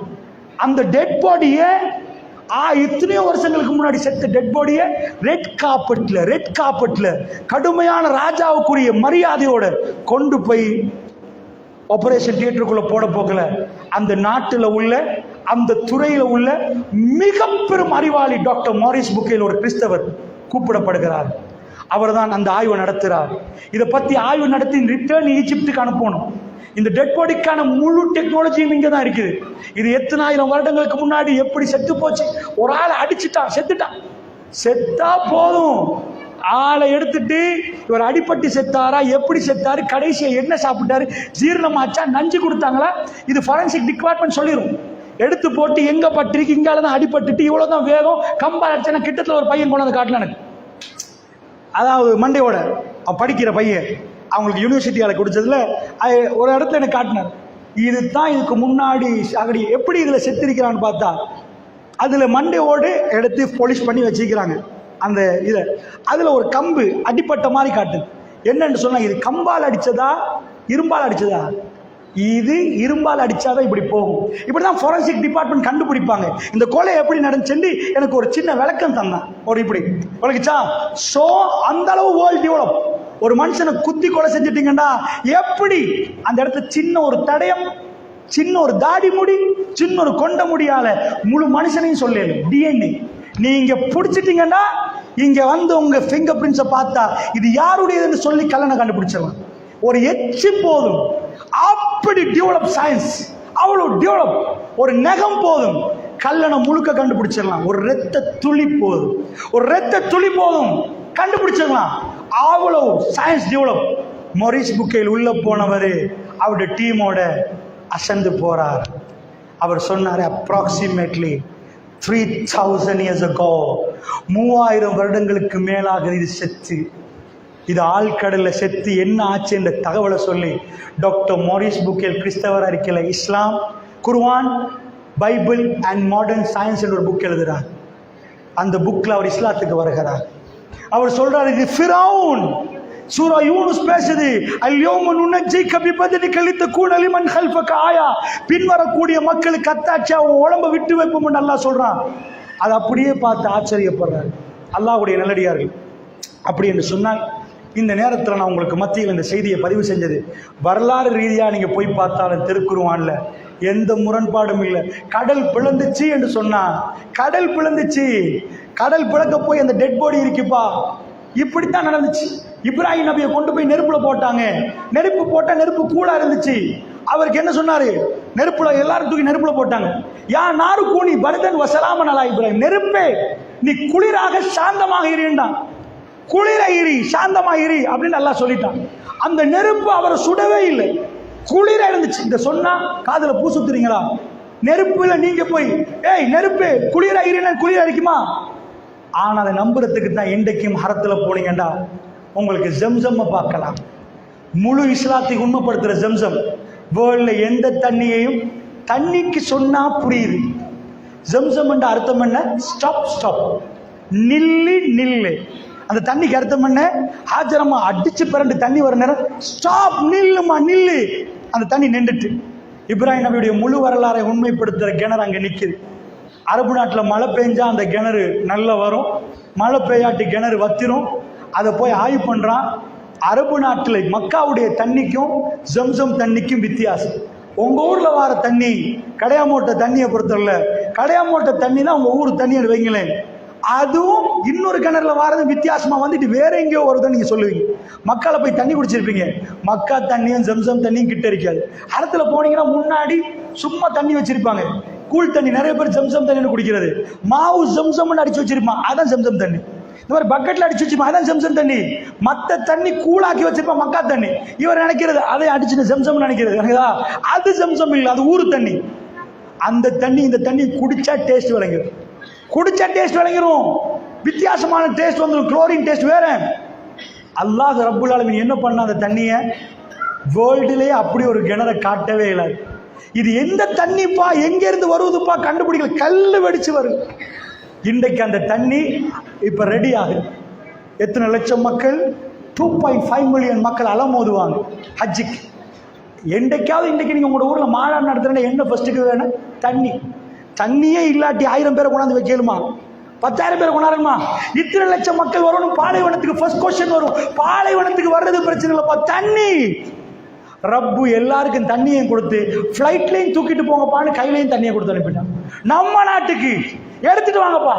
அந்த டெட் பாடியை எத்தனையோ வருஷங்களுக்கு முன்னாடி செத்த டெட் பாடியை ரெட் கார்பெட்ல கடுமையான ராஜாவுக்குரிய மரியாதையோட கொண்டு போய் ஆபரேஷன் தியேட்டருக்குள்ள போகல. அந்த நாட்டில் உள்ள, அந்த துறையில உள்ள மிக பெரும் அறிவாளி டாக்டர் மோரிஸ் புக்கேல் ஒரு கிறிஸ்தவர் கூப்பிடப்படுகிறார். அவர் தான் அந்த ஆய்வு நடத்துகிறார். இதை பத்தி ஆய்வு நடத்தி ரிட்டர்ன் ஈஜிப்டுக்கு அனுப்பணும். இந்த டெட் பாடிக்கான முழு டெக்னாலஜியும் இங்கே தான் இருக்குது. இது எத்தனை ஆயிரம் வருடங்களுக்கு முன்னாடி எப்படி செத்து போச்சு. ஒரு ஆளை அடிச்சுட்டான், செத்தா போதும், ஆளை எடுத்துட்டு இவர் அடிப்பட்டு செத்தாரா, எப்படி செத்தாரு, கடைசியை என்ன சாப்பிட்டாரு, ஜீரணமாச்சா, நஞ்சு கொடுத்தாங்களா, இது ஃபாரன்சிக் டிபார்ட்மெண்ட் சொல்லிடும். எடுத்து போட்டு எங்க பட்டிருக்கு, இங்கால தான் அடிபட்டுட்டு இவ்வளவுதான் வேகம், கம்பா அடிச்சா கிட்டத்தில் ஒரு பையன் கொண்டாந்து காட்டல எனக்கு, அதாவது மண்டையோட படிக்கிற பையன், அவங்களுக்கு யூனிவர்சிட்டியால் கொடுத்ததுல ஒரு இடத்துல எனக்கு காட்டினார். இதுதான் இதுக்கு முன்னாடி அகடி எப்படி இதில் செத்திருக்கிறான்னு பார்த்தா, அதில் மண்டையோடு எடுத்து பாலிஷ் பண்ணி வச்சுக்கிறாங்க. அந்த இதை அதில் ஒரு கம்பு அடிப்பட்ட மாதிரி காட்டுது. என்னன்னு சொன்னால், இது கம்பால் அடித்ததா இரும்பால் அடித்ததா? இது இரும்பால் அடிச்சாதான் இப்படி போகும். இப்படிதான் ஃபாரன்சிக் டிபார்ட்மெண்ட் கண்டுபிடிப்பாங்க. இந்த கொலை எப்படி நடந்துச்சு எனக்கு ஒரு சின்ன விளக்கம் தந்தான். ஒரு இப்படி உலகிச்சா சோ அந்த அளவு வேர்ல்ட் டெவலப். ஒரு மனுஷனை குத்தி கொலை செஞ்சிட்டீங்கன்னா எப்படி அந்த இடத்துல சின்ன ஒரு தடயம், சின்ன ஒரு தாடி முடி, சின்ன ஒரு கொண்ட முடியால முழு மனுஷனையும் சொல்லல. டிஎன்ஏ நீங்க பிடிச்சிட்டீங்கன்னா இங்க வந்து உங்க ஃபிங்கர் பிரிண்ட்ஸை பார்த்தா இது யாருடையதுன்னு சொல்லி கல்லணை கண்டுபிடிச்சிடலாம். ஒரு எச்சு போதும். அப்படி டெவலப் சயின்ஸ், அவ்வளவு டெவலப். ஒரு நகம் போதும், கல்லணை முழுக்க கண்டுபிடிச்சிடலாம். ஒரு ரத்த துளி போதும் கண்டுபிடிச்சிடலாம். அவ்வளவு சயின்ஸ் டெவலப். மோரிஸ் புக்கேல் உள்ள போனவர் அவருடைய டீமோட அசந்து போறார். அவர் சொன்னார், அப்ராக்சிமேட்லி 3000 years ago, 3000 வருடங்களுக்கு மேலாக இது செத்து, இது ஆழ்கடல்ல செத்து என்ன ஆச்சு என்ற தகவலை சொல்லி டாக்டர் மோரிஸ் புக்கேல் கிறிஸ்தவராக இருக்கல, இஸ்லாம், குர்ஆன், பைபிள் அண்ட் மாடர்ன் சயின்ஸ் என்ற ஒரு புக் எழுதுறார். அந்த புக்ல அவர் இஸ்லாத்துக்கு வருகிறார். அவர் சொல்றாரு, இது ஃபிரௌன். சூரா யூனுஸ் பேசுது, அல்யௌம நுனஜ்ஜிக பிபதனிக லிதகூன லிமன் கல்ஃபக ஆயா, பின்வரக்கூடிய மக்களுக்கு அத்தாட்சியா உடம்ப விட்டு வைப்போம்னு அல்லாஹ் சொல்றான். அதை அப்படியே பார்த்து ஆச்சரியப்படுறார் அல்லாஹ்வுடைய நல்லடியார்கள். அப்படி என்று சொன்னால் இந்த நேரத்தில் நான் உங்களுக்கு மத்தியில் இந்த செய்தியை பதிவு செஞ்சது. வரலாறு ரீதியாக நீங்கள் போய் பார்த்தாலும் திருக்குர்ஆன்ல எந்த முரண்பாடும் இல்லை. கடல் பிளந்துச்சு என்று சொன்னா, கடல் பிளந்துச்சு, கடல் பிளக்க போய் அந்த டெட் பாடி இருக்குப்பா, இப்படித்தான் நடந்துச்சு. இப்ராஹிம் நபியை கொண்டு போய் நெருப்புல போட்டாங்க, நெருப்பு போட்டா நெருப்பு கூலா இருந்துச்சு. அவருக்கு என்ன சொன்னாரு? நெருப்புல எல்லாரும் தூக்கி நெருப்புல போட்டாங்க. யா நாரு கூனி பர்தன் வசலாமன் அலா இப்ராஹிம், நெருப்பே நீ குளிராக சாந்தமாக இருந்தான், குளிர இரி சாந்தமாக இரி அப்படின்னு அல்லாஹ் சொல்லிட்டான். அந்த நெருப்பு அவரை சுடவே இல்லை, குளிர இருந்துச்சு. இந்த சொன்னா காதுல பூ சுத்துறீங்களா? நெருப்புல நீங்க போய் ஏய் நெருப்பு குளிர இருன்னா குளிர இருக்குமா? ஆனா அதை நம்புறதுக்கு தான் இன்றைக்கும் ஹரத்துல போனீங்கண்டா உங்களுக்கு ஜம்சம் பார்க்கலாம். முழு இஸ்லாத்தை உண்மைப்படுத்துற ஜம்சம். வேர்ல்ட்ல எந்த தண்ணியையும் தண்ணிக்கு சொன்னா புரியுது. ஜம்சம் என்ற அர்த்தம் என்ன? ஸ்டாப் ஸ்டாப், நில்லு நில்லு. அந்த தண்ணிக்கு அர்த்தம் என்ன? ஹாஜரம்மா அடிச்சு பிறண்டு தண்ணி வர நேரம் ஸ்டாப், நில்லுமா நில்லு. அந்த தண்ணி நின்றுட்டு. இப்ராஹிம் நபியுடைய முழு வரலாறை உண்மைப்படுத்துற கிணறு அங்க நிக்குது. அரபு நாட்டில் மழை பெஞ்சா அந்த கிணறு நல்லா வரும், மழை பெய்யாட்டி கிணறு வத்திரும். அதை போய் ஆய்வு பண்றான். அரபு நாட்டில் மக்காவுடைய தண்ணிக்கும் ஜம்சம் தண்ணிக்கும் வித்தியாசம். உங்க ஊர்ல வர தண்ணி கடையாமோட்ட தண்ணியை பொறுத்தவரையில, கடையாமோட்ட தண்ணி தான் உங்க ஊர் தண்ணின்னு வைங்களேன், அதுவும் இன்னொரு கிணறுல வாரது வித்தியாசமா வந்துட்டு வேற எங்கேயோ வருதுன்னு நீங்க சொல்லுவீங்க. மக்கால போய் தண்ணி குடிச்சிருப்பீங்க, மக்கா தண்ணியும் ஜம்சம் தண்ணியும் கிட்ட இருக்காது. அரத்துல போனீங்கன்னா முன்னாடி சும்மா தண்ணி வச்சிருப்பாங்க, கூழ் தண்ணி. நிறைய பேர் ஜம்சம் தண்ணி குடிக்கிறது, மாவு ஜம்சம் அடிச்சு வச்சிருப்பான், அதான் ஜம்சம் தண்ணி. இந்த மாதிரி பக்கெட்ல அடிச்சு வச்சிருப்பான், அதான் ஜம்சம் தண்ணி. மத்த தண்ணி கூழாக்கி வச்சிருப்பான் மக்கா தண்ணி. இவர் நினைக்கிறது அதை அடிச்சு ஜம்சம் நினைக்கிறது, அது ஜம்சம் இல்லை, அது ஊரு தண்ணி. அந்த தண்ணி இந்த தண்ணி குடிச்சா டேஸ்ட் விளங்கிடும், குடிச்சா டேஸ்ட் விளங்கிடும், வித்தியாசமான டேஸ்ட் வந்துடும், குளோரின் டேஸ்ட் வேற. அல்லாஹ் ரப்புல் ஆலமீன் என்ன பண்ண அந்த தண்ணியை வேர்ல்டுலேயே அப்படி ஒரு கிணறை காட்டவே இல்லை. இது எந்த தண்ணிப்பா, எங்க இருந்து வருவதுப்பா கண்டுபிடிக்கல, கல்லு வெடிச்சு வருது. இன்றைக்கு அந்த தண்ணி இப்ப ரெடி ஆகுது. எத்தனை லட்சம் மக்கள்? 2.5 மில்லியன் மக்கள் அலமோதுவாங்க ஹஜ்ஜுக்கு. என்றைக்காவது இன்றைக்கு நீங்க உங்களோட ஊர்ல மாநாடு நடத்துறேன்னா என்ன ஃபர்ஸ்ட்டுக்கு வேணும்? தண்ணி. தண்ணியே இல்லாட்டி 1000 பேரை கொண்டாந்து வைக்கலுமா? 10,000 பேரை கொண்டாடுமா? இத்தனை லட்சம் மக்கள் வரணும் பாலைவனத்துக்கு. ஃபர்ஸ்ட் கொஸ்டின் வரும், பாலைவனத்துக்கு வர்றது பிரச்சனை இல்லப்பா, தண்ணி. ரப்பு எல்லாருக்கும் தண்ணியையும் கொடுத்து ஃப்ளைட்லையும் தூக்கிட்டு போங்கப்பான்னு கையிலையும் தண்ணியை கொடுத்து அனுப்பிட்டான். நம்ம நாட்டுக்கு எடுத்துட்டு வாங்கப்பா.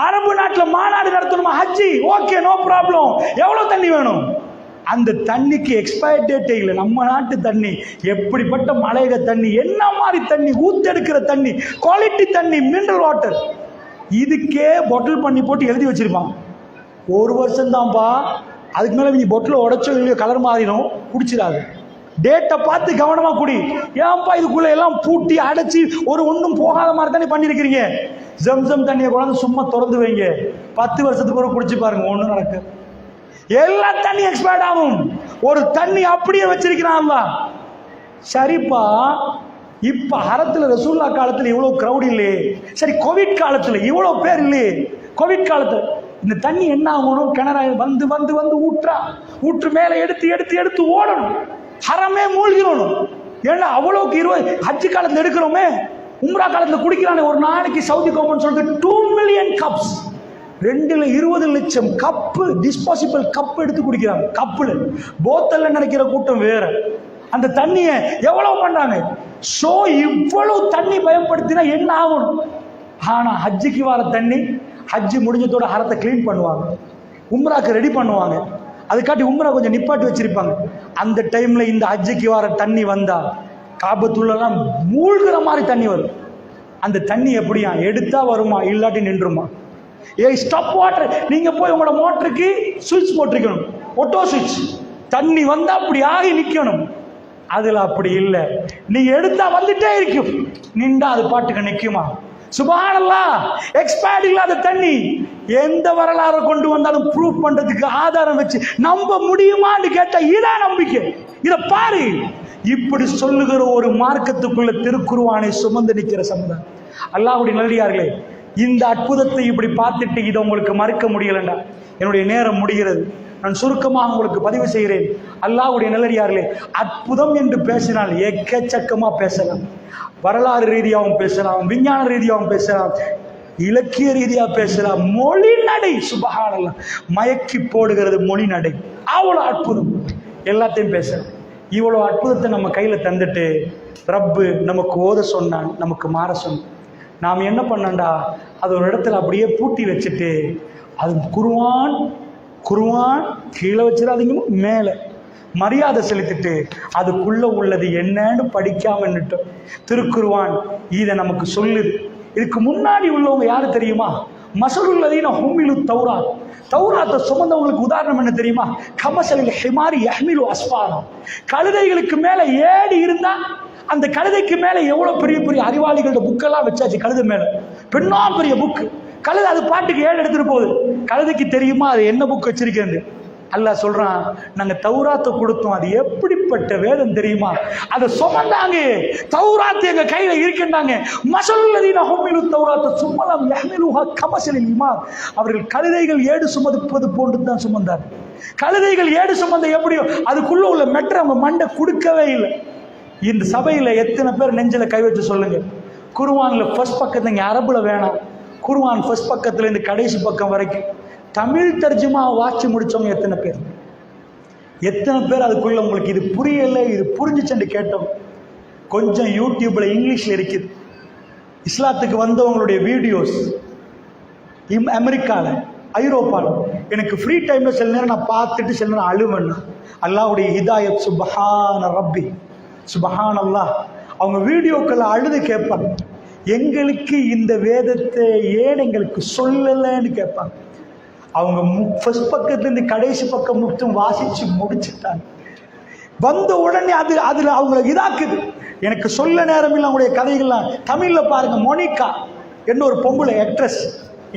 அரபு நாட்டில் மாநாடு நடத்தணுமா ஹஜ்ஜி, ஓகே நோ ப்ராப்ளம், எவ்வளவு தண்ணி வேணும்? அந்த தண்ணிக்கு எக்ஸ்பயர் டேட்டே இல்லை. நம்ம நாட்டு தண்ணி எப்படிப்பட்ட மலையக தண்ணி, என்ன மாதிரி தண்ணி, ஊத்தெடுக்கிற தண்ணி, குவாலிட்டி தண்ணி, மினரல் வாட்டர். இதுக்கே பாட்டில் பண்ணி போட்டு எழுதி வச்சிருப்பான், 1 வருஷம் தான்ப்பா, அதுக்கு மேலே நீ பொட்டில் உடைச்சோ இல்லையோ கலர் மாறிடும், குடிச்சிடாது. டேட்டை பார்த்து கவனமா குடி. ஏன்ப்பா இதுக்குள்ள எல்லாம் பூட்டி அடைச்சி ஒரு ஒன்றும் போகாத மாதிரி தானே பண்ணிருக்கிறீங்க? ஜம்சம் தண்ணியை கொண்டாந்து சும்மா திறந்து வைங்க, 10 வருஷத்துக்கு ஒரு குடிச்சு பாருங்க, ஒன்றும் நடக்கு. எல்லா தண்ணி எக்ஸ்பயர்ட் ஆகும். ஒரு தண்ணி அப்படியே வச்சிருக்கிறான். சரிப்பா, இப்ப ஹரத்துல ரசூல்லா காலத்துல இவ்வளவு கிரௌட் இல்லையே, சரி கோவிட் காலத்துல இவ்வளவு பேர் இல்லையே, கோவிட் காலத்துல இந்த தண்ணி என்ன ஆகணும்? கிணறா வந்து வந்து வந்து ஊற்று மேல எடுத்து எடுத்து எடுத்து ஓடணும், ஹரமே மூழ்கிடணும். ஏன்னா அவ்வளவுக்கு 20 ஹஜ்ஜு காலத்துல எடுக்கிறோமே, உம்ரா காலத்துல குடிக்கிறானே ஒரு நாளைக்கு சவுதி கவர்மெண்ட் சொல்றது 2 மில்லியன் கப்ஸ், 20 லட்சம் கப்பு டிஸ்போசிபிள் கப் எடுத்து குடிக்கிறாங்க. கப்புல போத்தல்ல நினைக்கிற கூட்டம் வேற. அந்த தண்ணியை எவ்வளவு பண்றாங்க? சோ இவ்வளவு தண்ணி பயன்படுத்தினா என்ன ஆகும்? ஆனா ஹஜ்ஜுக்கு வர தண்ணி, ஹஜ்ஜு முடிஞ்சதோட ஹரத்தை கிளீன் பண்ணுவாங்க, உம்ராக்கு ரெடி பண்ணுவாங்க, அதுக்காட்டி உம்ரா கொஞ்சம் நிப்பாட்டி வச்சிருப்பாங்க. அந்த டைம்ல இந்த ஹஜ்ஜுக்கு வர தண்ணி வந்தா காபத்துள்ளலாம் மூழ்கிற மாதிரி தண்ணி வரும். அந்த தண்ணி எப்படியா எடுத்தா வருமா, இல்லாட்டி நின்றுமா? ஸ்டாப் வாட்டர், நீங்க போய் உங்களோட மோட்டருக்கு சுவிட்ச் போட்டிருக்கணும், ஒட்டோ சுவிட்ச். தண்ணி வந்தா அப்படி ஆகி நிக்கணும். அதுல அப்படி இல்லை, நீங்க எடுத்தா வந்துட்டே இருக்கும், நின்றா அது பாட்டுக்கு நிக்குமா? சுப்ஹானல்லாஹ், எக்ஸ்பயர்ட் இல்லாத தண்ணி எந்த வரலாறு கொண்டு வந்தாலும் ப்ரூவ் பண்றதுக்கு ஆதாரம் வச்சு நம்ப முடியுமான்னு கேட்டா இதான் நம்பிக்கை. இத பாரு, இப்படி சொல்லுகிற ஒரு மார்க்கத்துக்குள்ள திருக்குர்ஆனை சுமந்து நிற்கிற சமுதாயம். அல்லாஹ்வுடைய நல்லடியார்களே, இந்த அற்புதத்தை இப்படி பார்த்துட்டு இதை உங்களுக்கு மறுக்க முடியலண்டா, என்னுடைய நேரம் முடிகிறது. நான் சுருக்கமாக உங்களுக்கு பதிவு செய்கிறேன். அல்லாஹ்வுடைய நல்லடியார்களே, அற்புதம் என்று பேசினால் எக்கச்சக்கமா பேசலாம், வரலாறு ரீதியாகவும் பேசலாம், விஞ்ஞான ரீதியாகவும் பேசலாம், இலக்கிய ரீதியா பேசுறா, மொழி நடை சுபஹானல்லாஹ், மயக்கி போடுகிறது மொழி நடை, அவ்வளவு அற்புதம், எல்லாத்தையும் பேசுறேன். இவ்வளவு அற்புதத்தை நம்ம கையில தந்துட்டு ரப்பு நமக்கு ஓத சொன்னான், நமக்கு மாற சொன்னான். நாம் என்ன பண்ணண்டா, அது ஒரு இடத்துல அப்படியே பூட்டி வச்சுட்டு அது குர்ஆன் குர்ஆன் கீழே வச்சிடாதீங்க, மேலே மரியாதை செலுத்திட்டு அதுக்குள்ள உள்ளது என்னன்னு படிக்காம நிட்டோம். திருக்குர்ஆன் இதை நமக்கு சொல்லுது. இதுக்கு முன்னாடி உள்ளவங்க யாரு தெரியுமா? மஸலுல்லதீன ஹுமிலு தௌராத், தௌராத்தை சுமந்தவங்களுக்கு உதாரணம் என்ன தெரியுமா? கமஸலில் ஹிமாரி யஹ்மிலு அஸ்ஃபாரா, கழுதைகளுக்கு மேல ஏடி இருந்தா அந்த கழுதைக்கு மேல எவ்வளவு பெரிய பெரிய அறிவாளிகளோட புக்கெல்லாம் வச்சாச்சு. கழுதை மேல பெண்ணா பெரிய புக்கு, கழுதை அது பாட்டுக்கு ஏடு எடுத்துட்டு போகுது. கழுதைக்கு தெரியுமா அது என்ன புக் வச்சிருக்கேன்னு? அல்லாஹ் சொல்றான், நாங்க தௌராத்தை கொடுத்தோம், அது எப்படிப்பட்ட வேதம் தெரியுமா? அதை சுமந்தாங்க, தௌராத் எங்க கையில இருக்கின்றாங்க. மஸலுல்லதீன ஹுமிலு தௌராத்த சும்மலம் யஹ்மிலுஹா கமஸலில் ஹிமார், அவர்கள் கழுதைகள் ஏடு சுமப்பது போன்று தான் சுமந்தார். கழுதைகள் ஏடு சுமந்த எப்படியோ அதுக்குள்ள உள்ள மெட்ரை அவங்க மண்டை கொடுக்கவே இல்லை. இந்த சபையில எத்தனை பேர் நெஞ்சில கை வச்சு சொல்லுங்க, குர்ஆன்ல ஃபர்ஸ்ட் பக்கத்துல இங்க அரபுல வேணாம், குர்ஆன் ஃபர்ஸ்ட் பக்கத்துல இருந்து கடைசி பக்கம் வரைக்கும் தமிழ் தர்ஜுமா வாட்சி முடிச்சவங்க எத்தனை பேர்? எத்தனை பேர் அதுக்குள்ள உங்களுக்கு இது புரியல, இது புரிஞ்சுச்சுன்னு கேட்டோம்? கொஞ்சம் யூடியூப்ல இங்கிலீஷ்ல இருக்குது. இஸ்லாத்துக்கு வந்தவங்களுடைய வீடியோஸ் அமெரிக்கால, ஐரோப்பால, எனக்கு ஃப்ரீ டைம்ல சில நேரம் நான் பார்த்துட்டு சில நேரம் அழுவேன். அல்லாஹ்வுடைய ஹிதாயத், சுப்ஹான ரப்பி, சுப்ஹான் அல்லாஹ். அவங்க வீடியோக்களை அழுது கேட்பாங்க, எங்களுக்கு இந்த வேதத்தை ஏன் எங்களுக்கு சொல்லலைன்னு கேட்பாங்க. அவங்க ஃபர்ஸ்ட் பக்கத்துலேருந்து கடைசி பக்கம் மட்டும் வாசிச்சு முடிச்சுட்டாங்க. வந்த உடனே அதுல அவங்களை இதாக்குது. எனக்கு சொல்ல நேரம் இல்லை. அவங்களுடைய கதைகள்லாம் தமிழ்ல பாருங்க. மோனிகா என்ன ஒரு பொம்பளை ஆக்ட்ரஸ்,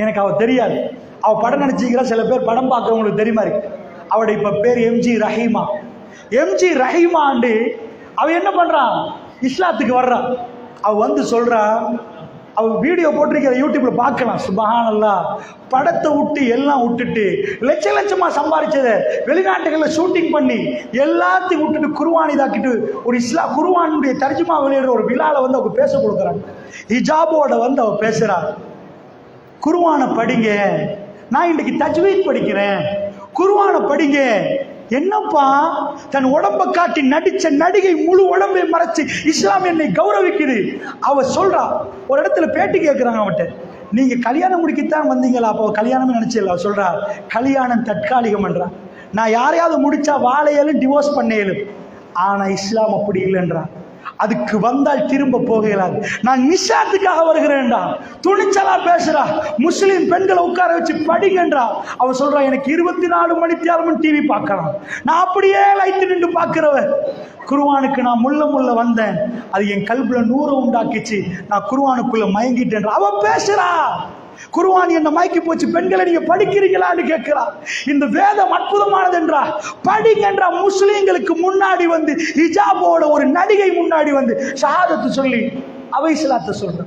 எனக்கு அவ தெரியாது. அவ படம் நினைச்சிக்கிறா, சில பேர் படம் பார்க்கறவங்களுக்கு தெரியுமா இருக்கு. அவருடைய இப்ப பேர் எம்ஜி ரஹீமா. எம்ஜி ரஹீமாண்டு அவ என்ன பண்றான், இஸ்லாத்துக்கு வர்றான். அவ வந்து சொல்றா, அவ வீடியோ போட்டிருக்கிற யூடியூப்ல பார்க்கலாம். சுப்ஹானல்லாஹ், படத்தை விட்டு எல்லாம் விட்டுட்டு லட்ச லட்சமா சம்பாதிச்சதை வெளிநாட்டுகளில் ஷூட்டிங் பண்ணி எல்லாத்தையும் விட்டுட்டு குர்ஆன் இதாக்கிட்டு ஒரு குர்ஆனுடைய தர்ஜுமா வெளியிடுற ஒரு விழால வந்து அவங்க பேச கொடுக்குறாங்க. ஹிஜாபோட வந்து அவ பேசுறா, குர்ஆனை படிங்க, நான் இன்னைக்கு தஜ்வீத் படிக்கிறேன், குர்ஆனை படிங்க. என்னப்பா, தன் உடம்ப காட்டி நடிச்ச நடிகை முழு உடம்பை மறைச்சு இஸ்லாம் என்னை கௌரவிக்குது. அவ சொல்றா, ஒரு இடத்துல பேட்டி கேட்கிறாங்க அவட்ட, நீங்க கல்யாணம் முடிக்கத்தான் வந்தீங்களா? அப்போ கல்யாணம் நினைச்சல. அவ சொல்றா, கல்யாணம் தற்காலிகம் என்றா, நான் யாரையாவது முடிச்சா வாழையாலும் டிவோர்ஸ் பண்ணேலும், ஆனா இஸ்லாம் அப்படி இல்லைன்றா. அதுக்கு வந்தால் திரும்ப போக இயலாது. நான் நிஷாத்துக்காக வருகிறேன்டா, துணிச்சலா பேசுறா. முஸ்லீம் பெண்களை உட்கார வச்சு படிங்கன்றா. அவ சொல்றா, எனக்கு 24 மணி நேரமும் டிவி பார்க்கலாம், நான் அப்படியே லைட் நின்று பார்க்கிறவ. குர்ஆனுக்கு நான் முள்ள வந்தேன், அது என் கல்புல நூறு உண்டாக்கிச்சு, நான் குர்ஆனுக்குள்ள மயங்கிட்டேன். அவ பேசுறா, குர்ஆன் என்ன மயக்கி போச்சு, பெண்களை நீங்க படிக்கிறீங்களான்னு கேட்கிறா. இந்த வேதம் அற்புதமானது என்றா, படிங்கன்றா. முஸ்லீம்களுக்கு முன்னாடி வந்து ஹிஜாபோட ஒரு நடிகை முன்னாடி வந்து ஷஹாதத்து சொல்லி அவை இஸ்லாத்தை சொல்ற.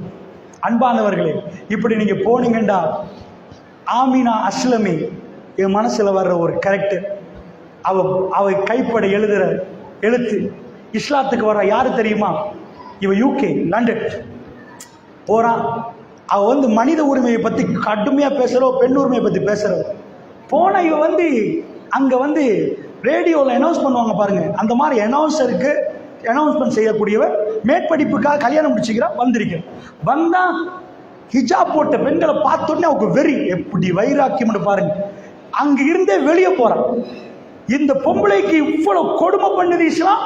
அன்பானவர்களே, இப்படி நீங்க போனீங்கண்டா, ஆமினா அஸ்லமி என் மனசுல வர்ற ஒரு கரெக்டர். அவ கைப்பட எழுதுற எழுத்து இஸ்லாத்துக்கு வர்ற யாரு தெரியுமா? இவ யூகே லண்டன் போறான். அவ வந்து மனித உரிமையை பத்தி கடுமையா பேசுறோ, பெண் உரிமையை பத்தி பேசுறோ. போன இவ வந்து அங்க வந்து ரேடியோவில் அனௌன்ஸ் பண்ணுவாங்க பாருங்க, அந்த மாதிரி அனௌன்சருக்கு அனௌன்ஸ்மெண்ட் செய்யக்கூடியவர் மேற்படிப்புக்காக கல்யாணம் முடிச்சுக்கிறா. வந்திருக்க வந்தா ஹிஜாப் போட்ட பெண்களை பார்த்தோன்னே அவங்க வெறி, எப்படி வைராக்கியம் பாருங்க. அங்க இருந்தே வெளியே போறான். இந்த பொம்பளைக்கு இவ்வளவு கொடுமை பண்ணுது இஸ்லாம்,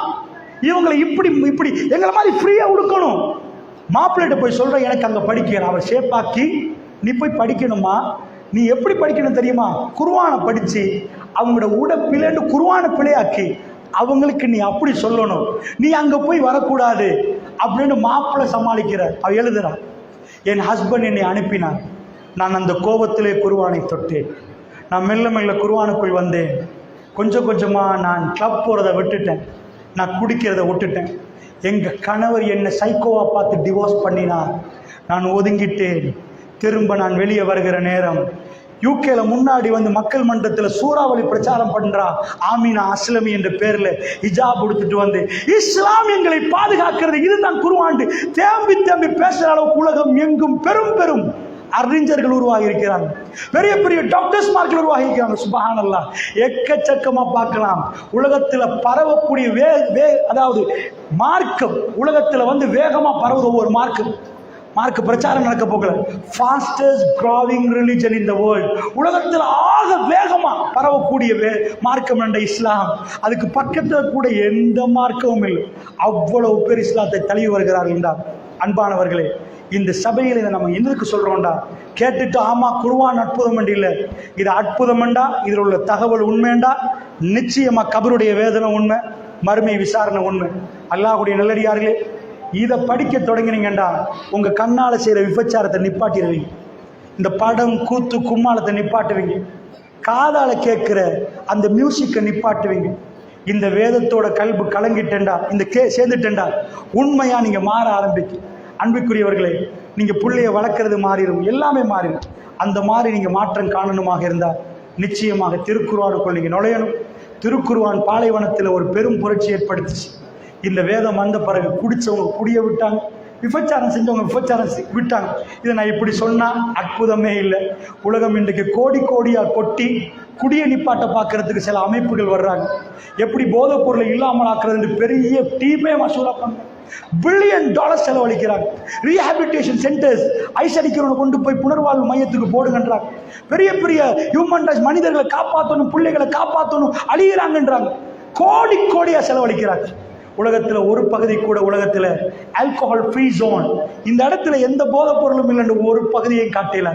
இவங்களை இப்படி இப்படி எங்களை மாதிரி ஃப்ரீயா உடுக்கணும். மாப்பிள்ளைகிட்ட போய் சொல்ற, எனக்கு அங்க படிக்கிறேன். அவர் ஷேப்பாக்கி, நீ போய் படிக்கணுமா? நீ எப்படி படிக்கணும் தெரியுமா? குர்ஆனை படிச்சு அவங்களோட உடப்பிலேண்டு குர்ஆனை பிழையாக்கி அவங்களுக்கு நீ அப்படி சொல்லணும், நீ அங்க போய் வரக்கூடாது அப்படின்னு மாப்பிள்ளை சமாளிக்கிற. அவ எழுதுறா, என் ஹஸ்பண்ட் என்னை அனுப்பினார், நான் அந்த கோபத்திலே குர்ஆனை தொட்டேன், நான் மெல்ல மெல்ல குர்ஆனுக்குள் வந்தேன், கொஞ்சம் கொஞ்சமா நான் கிளப் போறதை விட்டுட்டேன், நான் குடிக்கிறத விட்டுட்டேன். எங்க கணவர் என்னை சைக்கோவா பார்த்து டிவோர்ஸ் பண்ணினார், நான் ஒதுங்கிட்டேன். திரும்ப நான் வெளியே வருகிற நேரம் யூகேல முன்னாடி வந்து மக்கள் மன்றத்தில் சூறாவளி பிரச்சாரம் பண்றா. ஆமினா அஸ்லமி என்ற பேர்ல ஹிஜாப் உடுத்துட்டு வந்து இஸ்லாம் எங்களை பாதுகாக்கிறது, இதுதான் குர்ஆன் தேம்பி தேம்பி பேசுற அளவுக்கு உலகம் எங்கும் பெரும் பெரும் அறிஞர்கள் உருவாகி இருக்கிறாங்க, பெரிய பெரிய டாக்டர்ஸ்மார்கள் உருவாகி இருக்கிறாங்க. சுப்ஹானல்லாஹ், எக்கச்சக்கமா பார்க்கலாம். உலகத்தில் பரவக்கூடிய அதாவது மார்க்கம் உலகத்தில் வந்து வேகமா பரவுது. ஒவ்வொரு மார்க்க பிரச்சாரம் நடக்க போகல. Fastest growing religion in the world. உலகத்தில் ஆக வேகமா பரவக்கூடிய மார்க்கம் என்ற இஸ்லாம். அதுக்கு பக்கத்தில் கூட எந்த மார்க்கமும் இல்லை. அவ்வளவு பேர் இஸ்லாத்தை தழுவி வருகிறார்கள் என்றார். அன்பானவர்களே, இந்த சபையில் இதை நம்ம எதற்கு சொல்றோம்டா? கேட்டுட்டு ஆமா குர்ஆன் அற்புதம் என்று இல்லை, இது அற்புதம் என்றா, இதில் உள்ள தகவல் உண்மைண்டா, நிச்சயமா கபருடைய வேதனை உண்மை, மறுமை விசாரணை உண்மை. அல்லாஹ்வுடைய நல்லடியார்களே, இதை படிக்க தொடங்கினீங்கண்டா உங்க கண்ணால செய்யற விபச்சாரத்தை நிப்பாட்டிடுவீங்க, இந்த படம் கூத்து கும்மாளத்தை நிப்பாட்டுவீங்க, காதால கேட்கிற அந்த மியூசிக்கை நிப்பாட்டுவீங்க. இந்த வேதத்தோட கல்பு கலங்கிட்டேன்டா, இந்த சேர்ந்துட்டேன்டா உண்மையா நீங்க மாற ஆரம்பிக்கும். அன்புக்குரியவர்களே, நீங்க பிள்ளைய வளர்க்கறது மாறிடும், எல்லாமே மாறிடும். அந்த மாதிரி நீங்க மாற்றம் காணணுமாக இருந்தால் நிச்சயமாக திருக்குர்ஆனுக்குள் நீங்க நுழையணும். திருக்குர்ஆன் பாலைவனத்தில் ஒரு பெரும் புரட்சி ஏற்படுத்துச்சு. இந்த வேதம் வந்த பிறகு குடிச்சவங்க குடிய விட்டாங்க, விபச்சாரம் செஞ்சவங்க விபச்சாரம் விட்டாங்க. இதை நான் இப்படி சொன்னா அற்புதமே இல்லை. உலகம் இன்றைக்கு கோடி கோடியா கொட்டி குடிய நிப்பாட்ட பார்க்கறதுக்கு சில அமைப்புகள் வர்றாங்க. எப்படி போதைப் பொருளை இல்லாமல் ஆக்குறது பெரிய டீமே மசூரா பண்ண $1 பில்லியன் செலவழிக்கிறாங்க. ரீஹாபிலிட்டேஷன் சென்டர்ஸ், ஐஸ் அடிக்கிறவனை கொண்டு போய் புனர்வாழ்வு மையத்துக்கு போடுங்கன்றாங்க. பெரிய பெரிய ஹியூமன் ரைட்ஸ், மனிதர்களை காப்பாற்றணும், பிள்ளைகளை காப்பாற்றணும், அழியிறாங்கன்றாங்க. கோடி கோடியா செலவழிக்கிறாங்க. உலகத்தில் ஒரு பகுதி கூட உலகத்தில் ஆல்கஹால் ஃப்ரீ ஜோன், இந்த இடத்துல எந்த போதைப் பொருளும் இல்லைன்னு ஒரு பகுதியை காட்டல.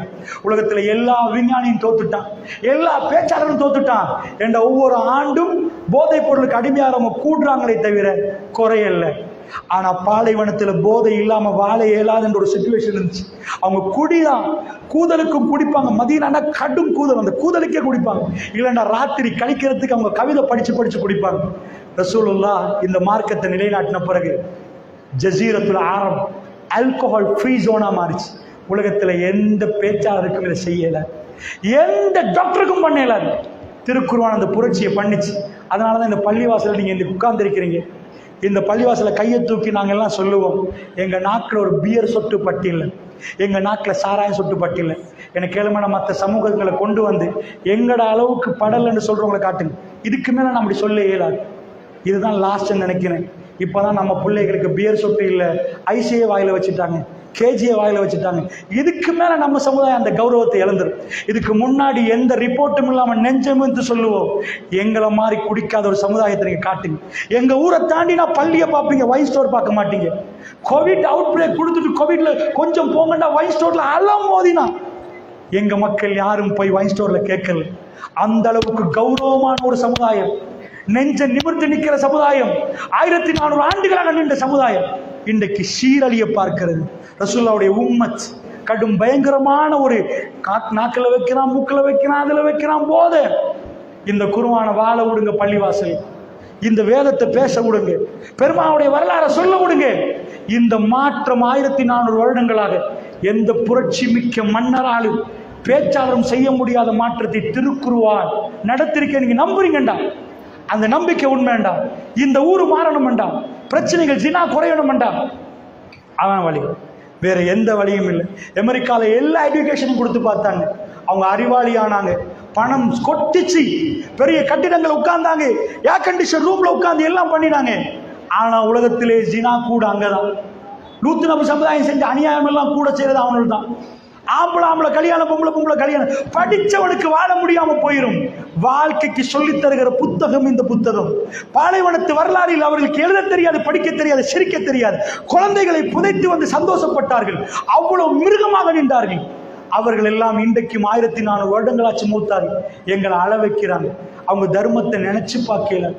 உலகத்தில் எல்லா விஞ்ஞானியும் தோத்துட்டான், எல்லா பேச்சாளரும் தோத்துட்டான். என்ற ஒவ்வொரு ஆண்டும் போதைப் பொருளுக்கு அடிமையாக கூடுறாங்களே தவிர குறையல்ல. ஆனா பாலைவனத்தில் போதை இல்லாம வாழ இயலாது என்ற ஒரு சிச்சுவேஷன் இருந்துச்சு. அவங்க குடிதான், கூதலுக்கும் குடிப்பாங்க. மதியனா கடும் கூதல், அந்த கூதலுக்கே குடிப்பாங்க. இல்லைன்னா ராத்திரி கழிக்கிறதுக்கு அவங்க கவிதை படிச்சு படிச்சு குடிப்பாங்க. ரசூலுல்லாஹ் இந்த மார்க்கத்தை நிலைநாட்டின பிறகு ஜசீரத்துல் அரப் ஆல்கஹால் ஃப்ரீ ஜோனா மாறிச்சு. உலகத்துல எந்த பேச்சாளருக்கும் இதை செய்யல, எந்த டாக்டருக்கும் பண்ணல. திருக்குர்ஆன் அந்த புரட்சியை பண்ணிச்சு. அதனாலதான் இந்த பள்ளிவாசல் நீங்க இந்த உட்கார்ந்து இருக்கிறீங்க. இந்த பள்ளிவாசலை கையை தூக்கி நாங்கள் எல்லாம் சொல்லுவோம், எங்கள் நாக்கில் ஒரு பியர் சொட்டு பட்டில்லை, எங்கள் நாக்கில் சாராயம் சொட்டு பட்டில்லை. எனக்கு கேளுமான மற்ற சமூகங்களை கொண்டு வந்து எங்களோட அளவுக்கு படலைன்னு சொல்கிறவங்களை காட்டுங்க. இதுக்கு மேலே நான் அப்படி சொல்ல இயலாது. இதுதான் லாஸ்ட்ன்னு நினைக்கிறேன். இப்போ தான் நம்ம பிள்ளைகளுக்கு பியர் சொட்டு இல்லை, ஐசிஏ வாயில் வச்சுட்டாங்க, கேஜியை வாயில் வச்சுட்டாங்க. இதுக்கு மேலே நம்ம சமுதாயம் அந்த கௌரவத்தை இழந்துடும். இதுக்கு முன்னாடி எந்த ரிப்போர்ட்டும் இல்லாமல் நெஞ்சமென்று சொல்லுவோம், எங்களை மாதிரி குடிக்காத ஒரு சமுதாயத்தை நீங்கள் காட்டுங்க. எங்கள் ஊரை தாண்டி நான் பள்ளியை பார்ப்பீங்க, வைன் ஸ்டோர் பார்க்க மாட்டீங்க. கோவிட் அவுட் பிரேக் கொடுத்துட்டு கோவிட்ல கொஞ்சம் போங்கண்டா வைன் ஸ்டோர்ல எல்லாம் மோதினா எங்கள் மக்கள் யாரும் போய் வைன் ஸ்டோர்ல கேட்கல. அந்த அளவுக்கு கௌரவமான ஒரு சமுதாயம், நெஞ்ச நிமிர்ந்து நிற்கிற சமுதாயம், 1400 ஆண்டுகளாக நின்ற சமுதாயம் இன்றைக்கு சீரழிய பார்க்கிறது. ரசூலுல்லாஹ்வுடைய உம்மத் கடும் பயங்கரமான ஒரு நாக்கில் வைக்கிறான், மூக்கில் வைக்கிறான், அதில் வைக்கிறான் போதை. இந்த குர்ஆனை வாழ விடுங்க, பள்ளிவாசல் இந்த வேதத்தை பேச விடுங்க, பெருமானுடைய வரலாறை சொல்ல விடுங்க. இந்த மாற்றம் 1400 வருடங்களாக எந்த புரட்சி மிக்க மன்னராலும் பேச்சாளரும் செய்ய முடியாத மாற்றத்தை திருக்குர்ஆன் நடத்திருக்க. நீங்க நம்புறீங்கண்டா, அந்த நம்பிக்கை உண்மைண்டா. இந்த ஊர் மாறணும்டா, பிரச்சனைகள் ஜினா குறையணும்டா, அவன் வழி, வேற எந்த வழியும் இல்லை. அமெரிக்காவில் எல்லா எஜுகேஷனும் கொடுத்து பார்த்தாங்க, அவங்க அறிவாளி ஆனாங்க, பணம் கொட்டிச்சு, பெரிய கட்டிடங்கள் உட்கார்ந்தாங்க, ஏர் கண்டிஷன் ரூம்ல உட்கார்ந்து எல்லாம் பண்ணினாங்க. ஆனா உலகத்திலே ஜினா கூட அங்கதான். லூத் நபி சமுதாயம் செஞ்ச அநியாயம் எல்லாம் கூட செய்யறது அவனுக்கு தான். ஆம்பளை கல்யாணம், பொம்பளை கல்யாணம். படிச்சவனுக்கு வாழ முடியாம போயிடும். வாழ்க்கைக்கு சொல்லித் தருகிற புத்தகம் இந்த புத்தகம். பாலைவனத்து வரலாறில் அவர்களுக்கு எழுத தெரியாது, படிக்க தெரியாது, சிரிக்க தெரியாது. குழந்தைகளை புதைத்து வந்து சந்தோஷப்பட்டார்கள், அவ்வளவு மிருகமாக நின்றார்கள். அவர்கள் எல்லாம் இன்றைக்கும் 1400 வருடங்களாச்சு மூத்தார்கள். எங்களை அள வைக்கிறாங்க. அவங்க தர்மத்தை நினைச்சு பார்க்கல,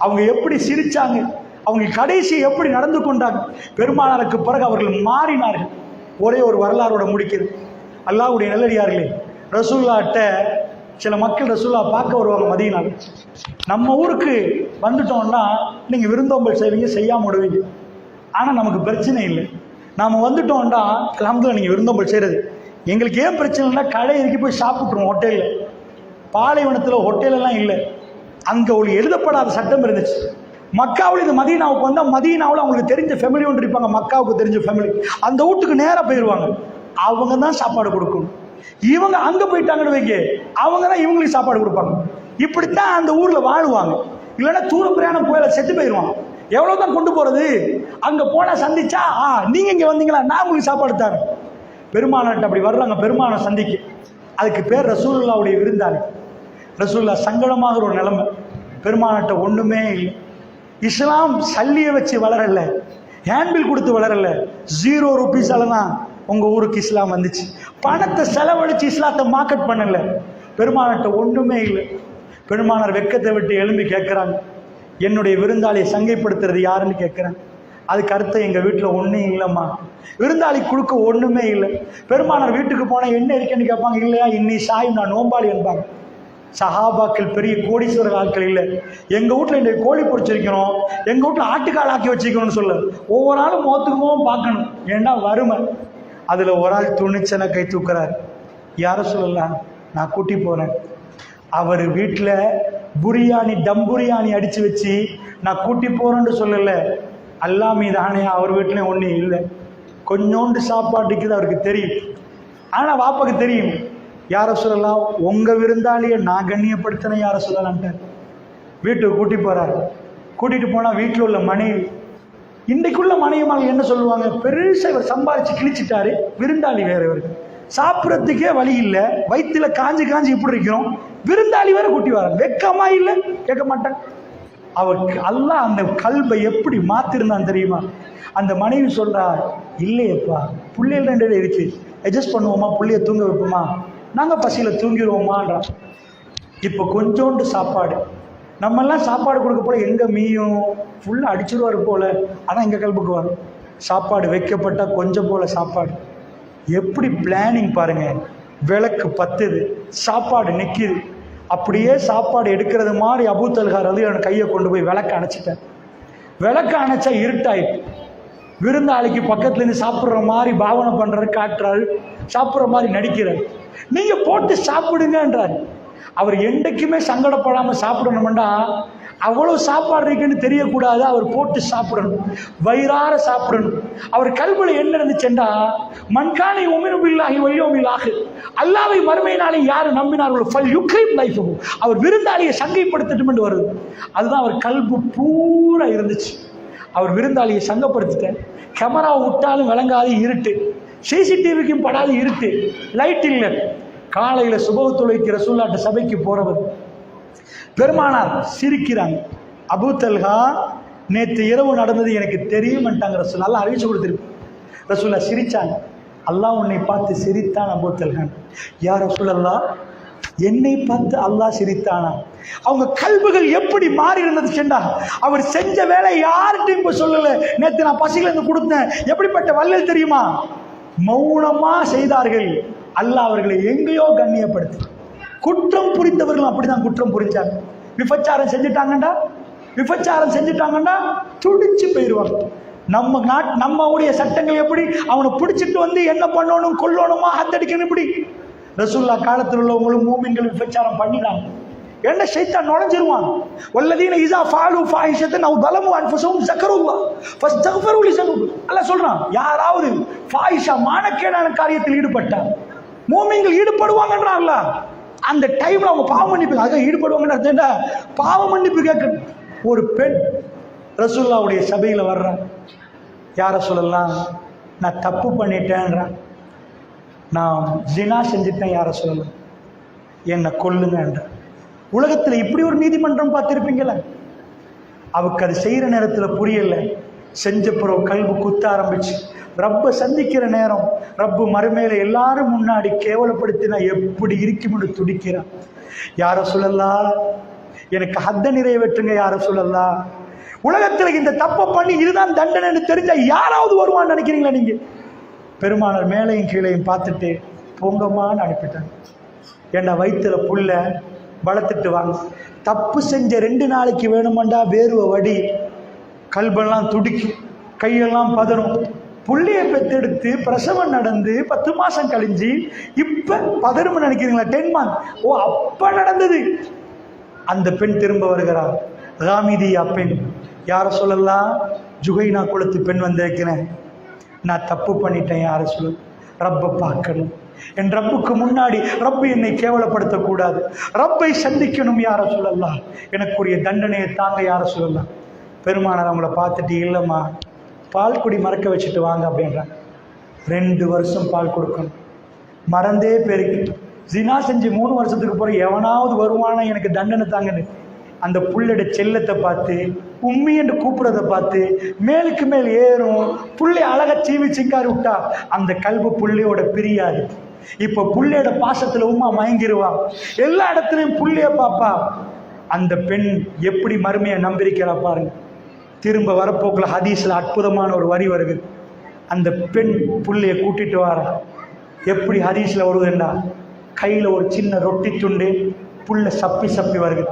அவங்க எப்படி சிரிச்சாங்க, அவங்க கடைசி எப்படி நடந்து கொண்டாங்க. பெருமானாருக்கு பிறகு அவர்கள் மாறினார்கள். ஒரே ஒரு வரலாறோட முடிக்கிறது. அல்லாஹ்வுடைய நல்லடியார்களே, ரசூலுல்லாஹ்ட்ட சில மக்கள் ரசூலுல்லாஹ் பார்க்க வருவாங்க மதீனால. நம்ம ஊருக்கு வந்துட்டோம்னா நீங்க விருந்தோம்பல் செய்வீங்க, செய்யாம விடுவீங்க. ஆனா நமக்கு பிரச்சனை இல்லை. நாம வந்துட்டோம்னா அல்ஹம்துலில்லாஹ் நீங்க விருந்தோம்பல் செய்யறது. எங்களுக்கு ஏன் பிரச்சனைனா கடை இறக்கி போய் சாப்பிட்டுருவோம் ஹோட்டலில். பாலைவனத்தில் ஹோட்டல் எல்லாம் இல்லை. அங்கே ஒரு எழுதப்படாத சட்டம் இருந்துச்சு. மக்காவில் இது மதீனாவுக்கு வந்தால் மதீனாவில் அவங்களுக்கு தெரிஞ்ச ஃபேமிலி ஒன்று இருப்பாங்க, மக்காவுக்கு தெரிஞ்ச ஃபேமிலி, அந்த வீட்டுக்கு நேராக போயிடுவாங்க. அவங்க தான் சாப்பாடு கொடுக்கணும். இவங்க அங்க போயிட்டாங்கன்னு வைக்க அவங்க தான் இவங்களுக்கு சாப்பாடு கொடுப்பாங்க. இப்படித்தான் அந்த ஊர்ல வாழுவாங்க. இல்லைன்னா தூர பிரயாணம் போயில செத்து போயிடுவான். எவ்வளவுதான் கொண்டு போறது? அங்க போனா சந்திச்சா நீங்க இங்க வந்தீங்களா, நான் உங்களுக்கு சாப்பாடு தரேன். பெருமானார்ட்ட அப்படி வர்றாங்க பெருமான சந்திக்கு. அதுக்கு பேர் ரசூலுல்லாவுடைய விருந்தாளி. ரசூலுல்லா சங்கடமாகிற ஒரு நிலைமை. பெருமானார்ட்ட ஒண்ணுமே இல்லை. இஸ்லாம் சல்லிய வச்சு வளரல, ஹேண்ட்பில் கொடுத்து வளரல. 0 ரூபீஸால தான் உங்க ஊருக்கு இஸ்லாம் வந்துச்சு. பணத்தை செலவழிச்சு இஸ்லாத்தை மார்க்கெட் பண்ணல. பெருமானார்ட்ட ஒண்ணுமே இல்லை. பெருமானார் வெக்கத்தை விட்டு எழும்பி கேட்கிறாங்க, என்னுடைய விருந்தாளியை சங்கைப்படுத்துறது யாருன்னு கேட்கிறேன். அதுக்கு அர்த்தம் எங்க வீட்டுல ஒண்ணும் இல்லைம்மா, விருந்தாளி கொடுக்க ஒண்ணுமே இல்லை. பெருமானார் வீட்டுக்கு போனா என்ன இருக்கேன்னு கேட்பாங்க. இல்லையா இன்னி சாயும் நான் நோம்பாளி என்பாங்க. சஹாபாக்கள் பெரிய கோடீஸ்வரர் ஆட்கள் இல்லை. எங்க வீட்டுல இன்றைக்கு கோழி பொறிச்சிருக்கணும், எங்க வீட்டுல ஆட்டுக்கால் ஆக்கி வச்சிருக்கணும்னு சொல்ல ஒவ்வொரு நாளும் மோத்துக்குமோ பார்க்கணும். ஏன்னா வறுமை. அதுல ஒரு ஆள் துணிச்சனை கை தூக்குறாரு. யாரும் சொல்லலாம், நான் கூட்டி போறேன். அவர் வீட்டில் புரியாணி டம் புரியாணி அடிச்சு வச்சு நான் கூட்டி போறேன்னு சொல்லல. அல்லாஹ் மீதானே அவர் வீட்டிலையும் ஒன்றும் இல்லை. கொஞ்சோண்டு சாப்பாட்டுக்கு அவருக்கு தெரியும். ஆனா வாப்பாக்கு தெரியும். யார சொல்லலாம், உங்க விருந்தாளியை நான் கண்ணியப்படுத்தினேன் யார சொல்லலான்ட்டு வீட்டுக்கு கூட்டி போறாரு. கூட்டிட்டு போனா வீட்டில் உள்ள மனைவி, இன்றைக்குள்ள மனைவிமார்கள் என்ன சொல்லுவாங்க, பெருசா இவர் சம்பாதிச்சு கிழிச்சிட்டாரு, விருந்தாளி வேற இவருக்கு சாப்பிட்றதுக்கே வழி இல்லை, வயிற்றுல காஞ்சி காஞ்சி இப்படி இருக்கிறோம், விருந்தாளி வேற கூட்டி வர வெக்கமா இல்லை, கேட்க மாட்டேன். அவருக்கு அல்லாஹ் அந்த கல்வை எப்படி மாத்திருந்தான் தெரியுமா? அந்த மனைவி சொல்றா, இல்லையப்பா புள்ளைகள் 2 இருக்கு, அட்ஜஸ்ட் பண்ணுவோமா, புள்ளைய தூங்க வைப்போமா, நாங்க பசியில தூங்கிடுவோமான்றா. இப்போ கொஞ்சோண்டு சாப்பாடு, நம்மெல்லாம் சாப்பாடு கொடுக்க போல எங்க மீயும் ஃபுல்லா அடிச்சிருவாரு போல. அதான் எங்க கல்புக்கு வரும். சாப்பாடு வைக்கப்பட்டா கொஞ்சம் போல சாப்பாடு. எப்படி பிளானிங் பாருங்க. விளக்கு பத்துது, சாப்பாடு நிற்கிது. அப்படியே சாப்பாடு எடுக்கிறது மாதிரி அபூ தல்ஹா ரலியல்லாஹு கையை கொண்டு போய் விளக்க அணைச்சிட்டேன். விளக்க அணைச்சா இருட்டாயிட்டு. விருந்தாளிக்கு பக்கத்துல இருந்து சாப்பிட்ற மாதிரி பாவனை பண்றாரு, காட்டுறாரு, சாப்பிட்ற மாதிரி நடிக்கிறார். நீங்க போட்டு சாப்பிடுங்கன்றாரு. அவர் என்றைக்குமே சங்கடப்படாம சாப்பிடணும்டா, அவ்வளவு சாப்பாடு இருக்குன்னு தெரியக்கூடாது, அவர் போட்டு சாப்பிடணும், வயிறார சாப்பிடணும். அவர் கல்வில என்ன இருந்துச்சுண்டா, மன்கானை உமினு பில்லாஹி வல் யௌமில் ஆகிர், அல்லாஹ்வை மறுமை நாளை யார் நம்பினார்களோ ஃபல் யுக்ரிம் லைஃபஹு, அவர் விருந்தாளியை சங்கைப்படுத்தட்டும் வருது. அதுதான் அவர் கல்பு பூரா இருந்துச்சு. அவர் விருந்தாளியை சங்கப்படுத்திட்டார். கேமரா விட்டாலும் விளங்காது இருட்டு, சிசிடிவிக்கும் படாது இருட்டு, லைட் இல்லை. காலையில சுபஹ் தொழுகைக்கு ரசூலுல்லாஹ் சபைக்கு போறவர் பெருமானார் சிரிக்கிறாங்க. அபூ தல்ஹா நேற்று இரவு நடந்தது எனக்கு தெரியும்ட்டாங்க. ரசூல் அல்லாஹ் அறிவிச்சு கொடுத்துருக்கு. ரசூலுல்லாஹ் சிரிச்சாங்க. அல்லாஹ் உன்னை பார்த்து சிரித்தான் அபூ தல்ஹான். யா ரசூலல்லாஹ், என்னை பார்த்து அல்லாஹ் சிரித்தானா? அவங்க கல்புகள் எப்படி மாறி இருந்துச்சுண்டா, அவர் செஞ்ச வேலை யார்கிட்டையும் போய் சொல்லல. நேற்று நான் பசியில இருந்து கொடுத்தேன், எப்படிப்பட்ட வல்லல் தெரியுமா? மௌனமா செய்தார்கள். அல்லாஹ் அவர்களை எங்கேயோ கண்ணியப்படுத்தி. குற்றம் புரிந்தவர்கள் அப்படிதான் குற்றம் புரிஞ்சாங்க. விபச்சாரம் செஞ்சுட்டாங்கன்னா துடிச்சு போயிடுவாங்க. நம்மளுடைய சட்டங்கள் எப்படி, அவனை பிடிச்சிட்டு வந்து என்ன பண்ணணும், கொல்லணுமா, ஹத்தடிக்கணும், இப்படி. ரசூலுல்லாஹ் காலத்தில் உள்ளவங்களும் மூமின்கள் விபச்சாரம் பண்ணினாங்க. என்ன ஷைத்தான் நுழைஞ்சிருவான். வல்லதீன இஸா ஃபாலு ஃபாஹிஷத்தன் அவ் ஸலமு அன்ஃபுஸஹும் ஸக்கருல்லாஹ் ஃபஸ்தக்ஃபரு லிஸனுபி. அல்லாஹ் சொல்றான், யாராவது ஃபாஹிஷா மானக்கேடான காரியத்தில் ஈடுபட்டார், மூமின்கள் ஈடுபடுவாங்கன்றான் அல்லாஹ். அந்த டைம்ல அவங்க பாவ மன்னிப்பு அதான் ஈடுபடுவாங்கன்னு பாவ மன்னிப்பு கேட்க. ஒரு பெண் ரசூலுல்லாஹ்வுடைய சபையில வர்றான். யார சொல்லலாம், நான் தப்பு பண்ணிட்டேன்றான், நான் ஜினா செஞ்சுட்டேன், யார சொல்லலாம், என்னை கொல்லுங்கன்ற. உலகத்துல இப்படி ஒரு நீதிமன்றம் பார்த்திருப்பீங்களா? அவருக்கு அது செய்யற நேரத்துல புரியல. செஞ்ச பிறகு கல்வி குத்த ஆரம்பிச்சு. ரப்ப சந்திக்கிற நேரம், ரப்பு மறுமையில எல்லாரும் முன்னாடி கேவலப்படுத்தினா எப்படி இருக்கும்னு துடிக்கிறான். யார சொல்லலாம், எனக்கு ஹத்த நிறைவேற்றுங்க யார சொல்லலாம். உலகத்துல இந்த தப்பை பண்ணி இதுதான் தண்டனைன்னு தெரிஞ்சா யாராவது வருவான்னு நினைக்கிறீங்களா நீங்க? பெருமானார் மேலையும் கீழையும் பார்த்துட்டு பொங்கம்மான்னு அனுப்பிட்டாங்க. என்ன வயிற்றுல புல்ல வளர்த்துட்டு வாங்க. தப்பு செஞ்ச 2 நாளைக்கு வேணுமாண்டா வேர்வை வடி, கல்பெல்லாம் துடிக்கு, கையெல்லாம் பதறும். புள்ளைய பெத்தெடுத்து பிரசவம் நடந்து 10 மாசம் கழிஞ்சு இப்ப பதறும் நினைக்கிறீங்களா? 10 months. ஓ, அப்ப நடந்தது. அந்த பெண் திரும்ப வருகிறார். ராமிதியா பெண். யார சொல்லலாம், ஜுகைனா குலத்து பெண் வந்திருக்கிறேன், நான் தப்பு பண்ணிட்டேன், யார சொல்ல. ரப்பை பார்க்கணும். என் ரப்புக்கு முன்னாடி ரப்பு என்னை கேவலப்படுத்தக்கூடாது. ரப்பை சந்திக்கணும் யா ரசூலல்லாஹ். எனக்குரிய தண்டனையை தாங்க யா ரசூலல்லாஹ். பெருமானார் அவங்கள பார்த்துட்டு, இல்லைம்மா பால் குடி மறக்க வச்சுட்டு வாங்க அப்படின்றாங்க. 2 வருஷம் பால் கொடுக்கணும், மறந்தே பெருக்கு. ஜினா செஞ்சு 3 வருஷத்துக்கு பிறகு எவனாவது வருவானா எனக்கு தண்டனை தாங்கன்னு அந்த புள்ளோட செல்லத்தை பார்த்து, உம்மி என்று கூப்பிடுறதை பார்த்து மேலுக்கு மேல் ஏறும். புள்ளை அழகா சீவி சிங்காரி விட்டா அந்த கல்வி புள்ளையோட பிரியாது. இப்ப புள்ளையோட பாசத்துல உமா மயங்கிருவா. எல்லா இடத்துலையும் புள்ளைய பாப்பா. அந்த பெண் எப்படி மறுமையை நம்பியிருக்கிறா பாருங்க. திரும்ப வரப்போக்குல ஹதீஸ்ல அற்புதமான ஒரு வரி வருது. அந்த பெண் புள்ளைய கூட்டிட்டு வாரா. எப்படி ஹதீஸ்ல வருதுன்னா, கையில ஒரு சின்ன ரொட்டி துண்டு, புள்ள சப்பி சப்பி வருது.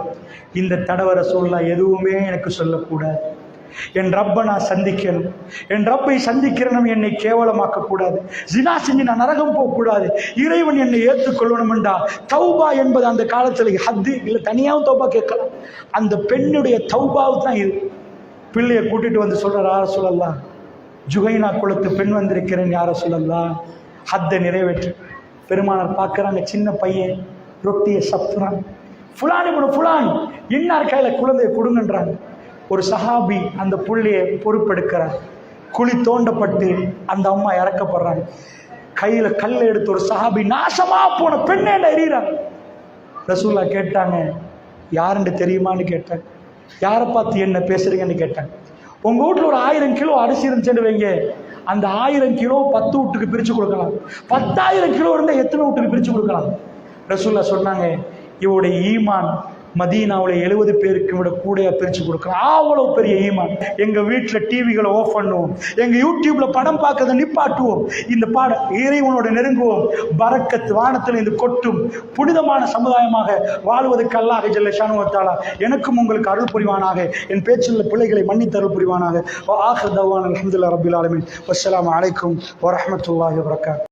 இந்த தடவை ரசூலுல்லாஹ் எதுவுமே எனக்கு சொல்லக்கூடாது. என் ரப்பை நான் சந்திக்கணும். என் ரப்பை சந்திக்கிறனும் என்னை கேவலமாக்க கூடாது. ஜினா செஞ்சு நான் நரகம் போகக்கூடாது. இறைவன் என்னை ஏற்றுக்கொள்ளணும்டா. தௌபா என்பது அந்த காலத்துல ஹத்து இல்லை, தனியாகவும் தௌபா கேட்கலாம். அந்த பெண்ணுடைய தௌபாவு தான் இது. பிள்ளையை கூட்டிட்டு வந்து சொல்ற, யார சொல்லலாம், ஜுகைனா குலத்து பெண் வந்திருக்கிறேன் யார சொல்லலாம், ஹத்தை நிறைவேற்று. பெருமானார் பார்க்குறாங்க, சின்ன பையன் ரொட்டியை சப்புறான். ஃபுலான் இப்னு ஃபுலான் இன்னார் கையில் குழந்தையை கொடுங்கன்றாங்க. ஒரு சஹாபி அந்த புள்ளையை பொறுப்பெடுக்கிறார். குழி தோண்டப்பட்டு அந்த அம்மா இறக்கப்படுறாங்க. கையில் கல்லை எடுத்து ஒரு சஹாபி, நாசமா போன பெண்ணே எறிகிறாங்க. ரசூலுல்லாஹ் கேட்டாங்க, யாருன்னு தெரியுமான்னு கேட்டாங்க. யாரை பார்த்து என்ன பேசுறீங்கன்னு கேட்டாங்க. உங்கள் வீட்டில் ஒரு 1000 கிலோ அரிசி இருந்துச்சுன்னு வைங்க, அந்த 1000 கிலோ 10 வீட்டுக்கு பிரித்து கொடுக்கலாம். 10,000 கிலோ இருந்தால் எத்தனை வீட்டுக்கு பிரித்து கொடுக்கலாம்? ரசூலுல்லாஹ் சொன்னாங்க, இவருடைய ஈமான் மதீனாவில் 70 பேருக்கு விட கூட பிரித்து கொடுக்கலாம். அவ்வளோ பெரிய ஈமான். எங்கள் வீட்டில் டிவிகளை ஆஃப் பண்ணுவோம், எங்கள் யூடியூப்பில் படம் பார்க்கறத நிப்பாட்டுவோம், இந்த இறைவனோட நெருங்குவோம். பரக்கத் வானத்தில் இந்த கொட்டும். புனிதமான சமுதாயமாக வாழ்வதற்கு அல்லாஹ் ஜல்ல ஷானு வ தஆலா எனக்கும் உங்களுக்கு அருள் புரிவானாக. என் பேச்சுள்ள பிள்ளைகளை மன்னித்து அருள் புரிவானாக. ஆகிர் தவானா அல்ஹம்துலில்லாஹி ரப்பில் ஆலமீன். வஸ்ஸலாமு அலைக்கும் வரஹ்மத்துல்லாஹி வபரகாத்துஹு.